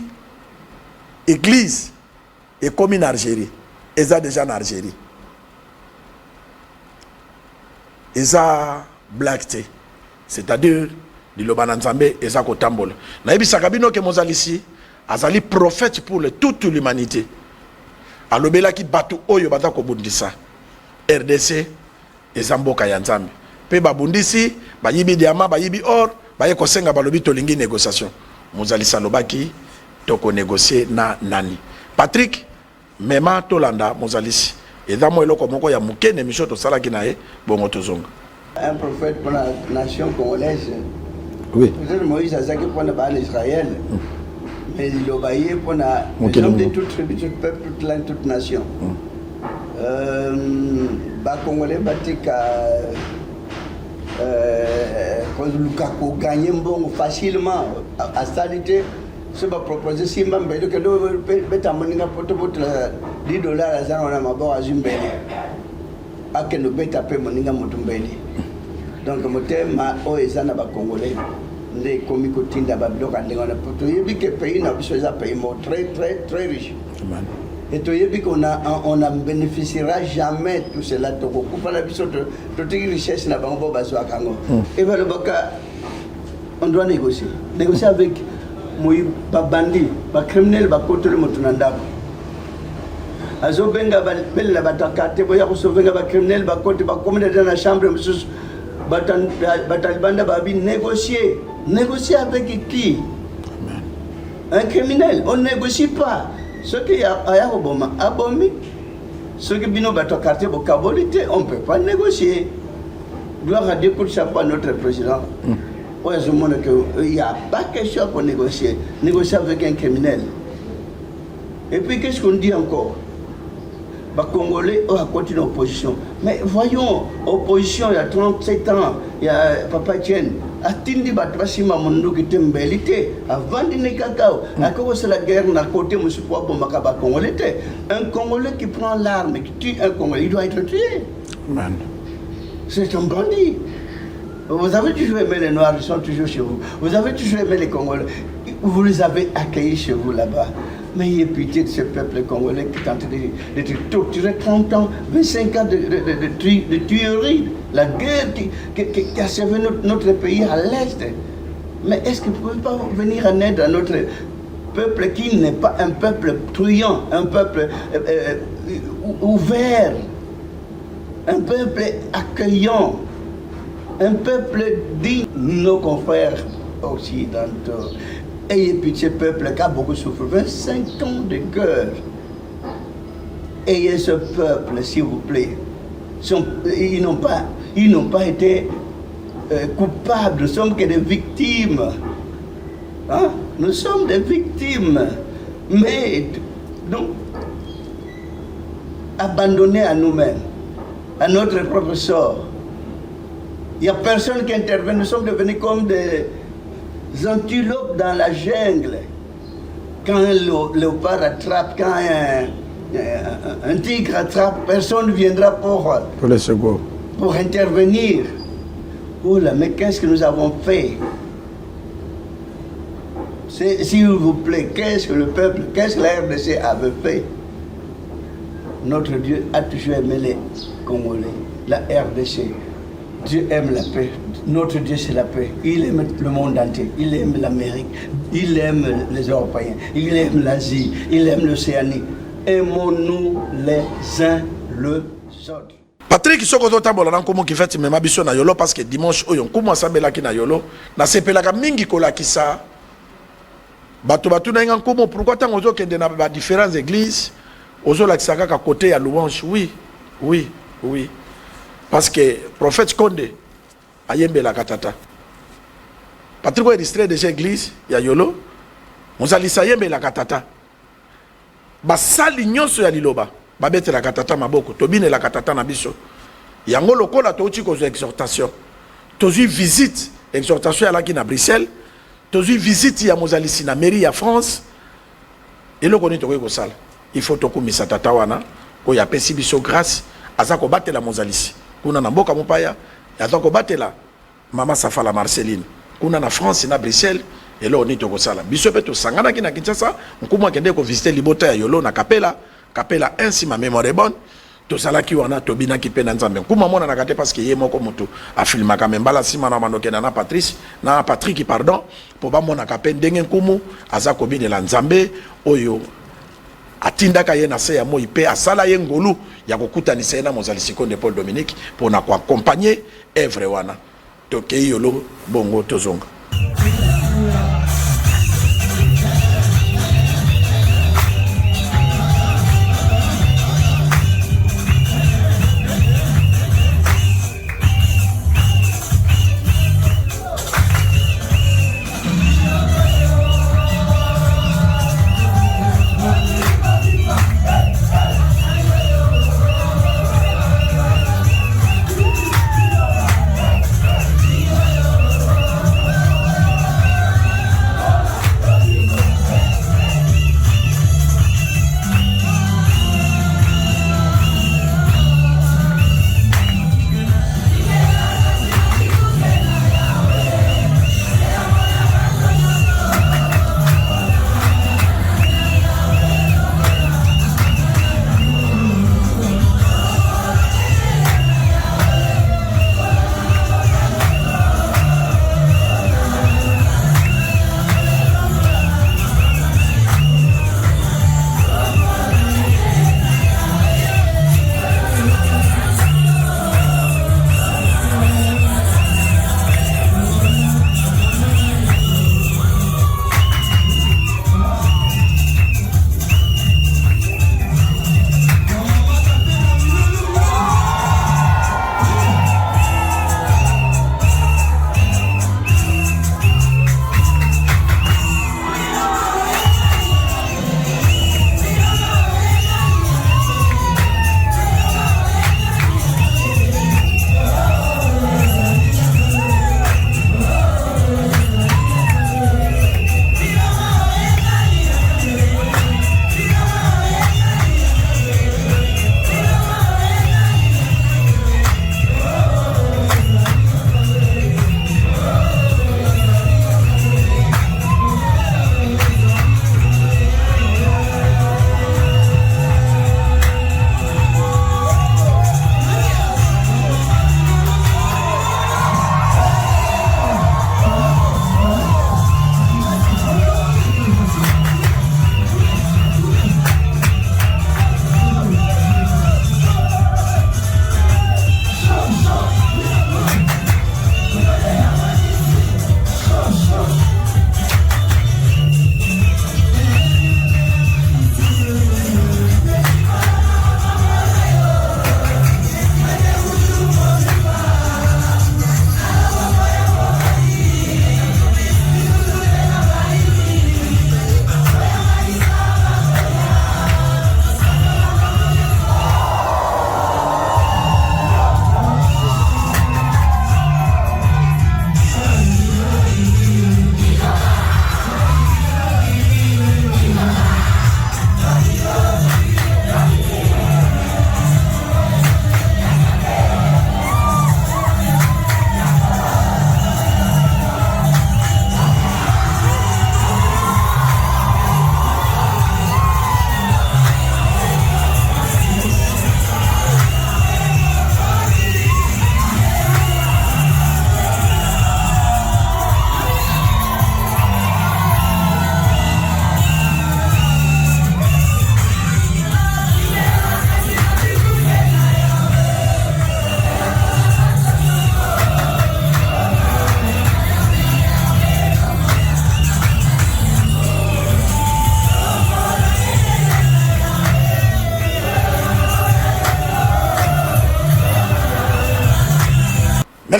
église ekomi na Algérie eza déjà na Algérie eza black te c'est-à-dire liloba na nzambe eza kotambola nayebisaka bino ke mozalisi azali prophète pour toute l'humanité alobelaki batu oyo baza kobundisa RDC eza mboka ya nzambe pe babundisi bayibi diama bayibi or baye kosenga balobi tolingi négociation mozalisi alobaki toko négocier na nani Patrick mema tolanda mozalisi eza mo eloko moko ya mukene misho tosalaki na ye bongo tozonga un prophète pour la nation congolaise. Oui. Peut-être Moïse a zaki pour l'Israël. Mais il obéit pour les hommes de toute tribu, tout peuple, toute langue, toute nation. Ba Congolais batika quand Lukaku gagne bon facilement à salité. Ce va proposer si même que le bêta moninga poto poto $10 à ça on a ma boa zumbeli. A que nous bêta pe moninga motumbeli. Donc motema o ezana ba Congolais. Les comiques tinda babloka ndengana poto yebi que pays na biso za pays très très très riche. Et tu yebi qu'on a bénéficiera jamais tout cela to ko pa la biso to tiki richesse na bango bazo akango. Et va le boka on doit négocier avec moi babandi ba criminel ba kotole motunandako. Azo benga ba bella batakate boya ko sovenga ba criminel ba kote ba commune dans la chambre monsieur batalibanda babi négocier avec qui? Un criminel, on ne négocie pas. Ce qui a Obama, abomi, ce qui bino bato quartier bokabolité, on ne peut pas négocier. Gloire à Dieu pour chapeau à notre président. Ouais, je montre qu'il n'y a pas question pour négocier. Négocier avec un criminel. Et puis qu'est-ce qu'on dit encore? Les Congolais ont continué l'opposition. Mais voyons, opposition il y a 37 ans, il y a Papa Tien, Atindi Batrasima Monduki Tembelité, avant de cacao, à cause de la guerre, on a côté M. Pouabo Makaba Congolais. Un Congolais qui prend l'arme et qui tue un Congolais, il doit être tué. C'est un bandit. Vous avez toujours aimé les Noirs, ils sont toujours chez vous. Vous avez toujours aimé les Congolais. Vous les avez accueillis chez vous là-bas. Mais ayez pitié de ce peuple congolais qui est en train d'être torturé 30 ans, 25 ans de tuerie, la guerre qui a servi notre pays à l'Est. Mais est-ce que vous ne pouvez pas venir en aide à notre peuple qui n'est pas un peuple truand, un peuple ouvert, un peuple accueillant, un peuple digne, nos confrères occidentaux? Ayez pitié de ce peuple qui a beaucoup souffert, 25 ans de guerre. Ayez ce peuple, s'il vous plaît. Ils n'ont pas été coupables, nous sommes que des victimes. Hein? Nous sommes des victimes. Mais, donc, abandonnés à nous-mêmes, à notre propre sort. Il n'y a personne qui intervient, nous sommes devenus comme des antilopes dans la jungle. Quand un léopard attrape, quand un tigre attrape, personne ne viendra pour les secours. Pour intervenir. Oh là, mais qu'est-ce que nous avons fait? S'il vous plaît, qu'est-ce que le peuple, qu'est-ce que la RDC avait fait? Notre Dieu a toujours aimé les Congolais, la RDC. Dieu aime la paix. Notre Dieu, c'est la paix. Il aime le monde entier. Il aime l'Amérique. Il aime les Européens. Il aime l'Asie. Il aime l'Océanie. Aimons-nous les uns les autres. Patrick soko totambola na nkomo ki feti mema biso na yolo parce que dimanche oyo nkomo asambelaki na yolo na sepelaka mingi kolakisa bato na nga nkomo pourquoi tango ozokende na ba différentes églises ozolakisa kaka côté ya louange. Oui parce que prophète Konde ayembelaka tata Patrick oyo distrait déjà église ya yolo mozalisa ayembelaka tata basali nyonso ya liloba babetelaka tata maboko tobinelaka tata na biso yango lokola touti kozwa exhortation tozwi visite exhortation yalaki na Bruxelles tozwi visite ya mozalisi na mairie ya France eloko nini tokoki kosala il faut tokumisa tata wana oyo apesi biso grâce aza kobatela mozalisi kuna na mboka mopaya aza kobatela mama Safala Marceline kuna na France na Bruxelles eloko nini tokosala biso mpe tosanganaki na Kinshasa nkumu akende kovisite libota ya yolo na kapela ainsi ma mémoire est bonne to salaki wana to binaki pe na nzambe kuma mona na kate parce que ye moko mutu a filma ka membala sima na manoke na Patrick pardon po ba mona ka pe ndenge nkumu aza ko binela nzambe oyo atindaka ye na se ya moi pe asala ye ngolu ya kokutanisa ye na mozalisi Konde Paul Dominique pour na ko accompagner œuvre wana to ke yolo bongo tozonga.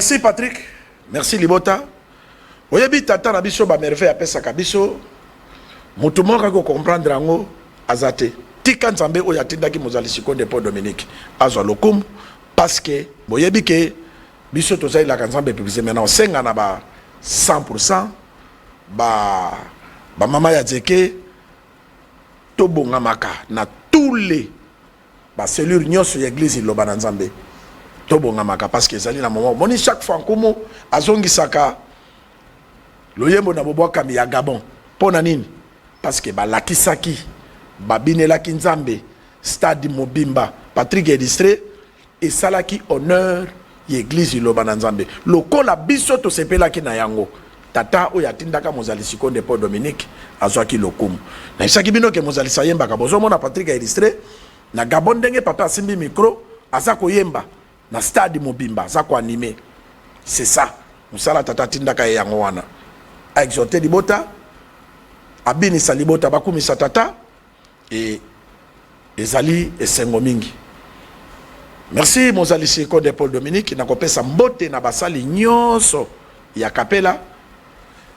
Merci Patrick. Merci Libota. Oyebi tata na biso ba merveille apesa kabiso. Mutu moko ko comprendre ngo azate. Tika nzambe oyo atindaki mozali sikonde Paul Dominique azwa lokumu parce que boyebi ke biso tozali la nzambe publicité maintenant senga na ba 100% ba mama ya zeke to bongamaka na tous les ba cellules nyonso ya église loba na nzambe to bongamaka parce que ezali na moment moni chaque fois nkumu azongisaka loyembo na bobwaka mi ya Gabon pona nini parce que ba lakisaki babinelaki nzambe stade Mobimba Patrick Edistre et salaki honneur l'église loba na nzambe lokola biso to sepelaki na yango tata oyo atindaka mozali sikonde Paul Dominique azwaki lokumu na isaki bino ke mozali sayemba ka bozomona Patrick Edistre na Gabon ndenge papa asimbi micro aza koyemba na stade Mobimba aza ko animer c'est ça musala tata atindaka yango wana a exhorté libota abinisa libota bakumisa tata et ezali esengo mingi. Merci mozali sikonde Paul Dominique na kopesa mbote na basali nyonso ya kapela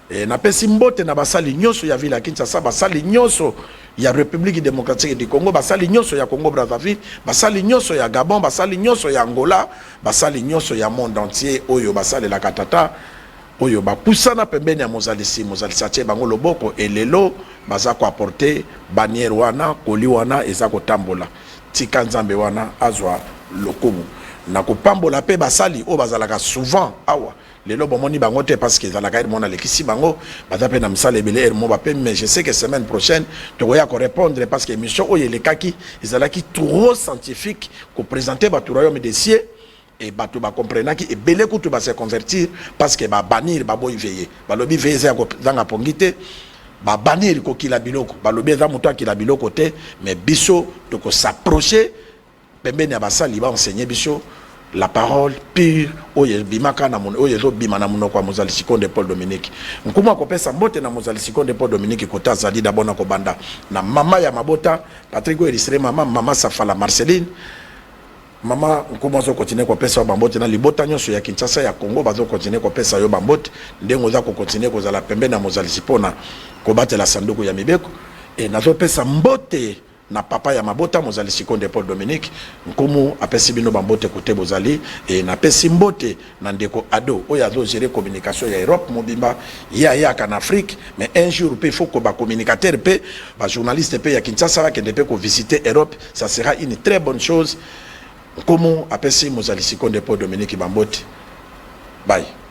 et na pesi mbote na basali nyonso ya ville ya Kinshasa basali nyonso ya République démocratique du Congo basali nyonso ya Congo Brazzaville basali nyonso ya Gabon basali nyonso ya Angola basali nyonso ya monde entier oyo basali la katata oyo bapusana pembeni ya mozali satie bango loboko elelo baza ko apporter bannière wana koli wana eza ko tambola tika nzambe wana azwa lokumu na kopambola pe basali o bazalaka souvent awa lelo bomoni bango te parce que ezalaka mona lekisi bango baza pe na misala ebele mo ba pe mais je sais que semaine prochaine tokoya ko répondre parce que émission oyo elekaki ezalaki trop scientifique ko présenter ba royaume des cieux et bato ba comprendre ki ebele kutu ba se convertir parce que ba banir ba boy veiller ba lobi veiller za ko zanga pongite ba banir ko kila biloko ba lobi za muto akila biloko te mais biso to ko s'approcher pembeni ya basali ba enseigner biso la parole pure oye bimaka na mono oye zo bima na mono kwa mozali sikonde Paul Dominique nkuma ko pesa mbote na mozali sikonde Paul Dominique ko tazali d'abord na ko banda na mama ya mabota Patrick Edistre mama Safala Marceline mama nkuma zo continuer ko pesa bambote na libota nyonso ya Kinshasa ya Congo bazo continuer ko pesa yo bambote ndengo za ko continuer ko zala pembeni na mozali sipona ko batela sanduku ya mibeko et nazo pesa mbote na papa ya mabota mozali sikonde Paul Dominique nkumu apesi bino bambote kote bozali et na pesi mbote na ndeko ado oyo azo gérer communication ya Europe Mobimba ya en Afrique mais un jour pe faut que ba communicateur pe ba journaliste pe ya Kinshasa va kende pe ko visiter Europe ça sera une très bonne chose nkumu apesi mozali sikonde Paul Dominique bambote bye.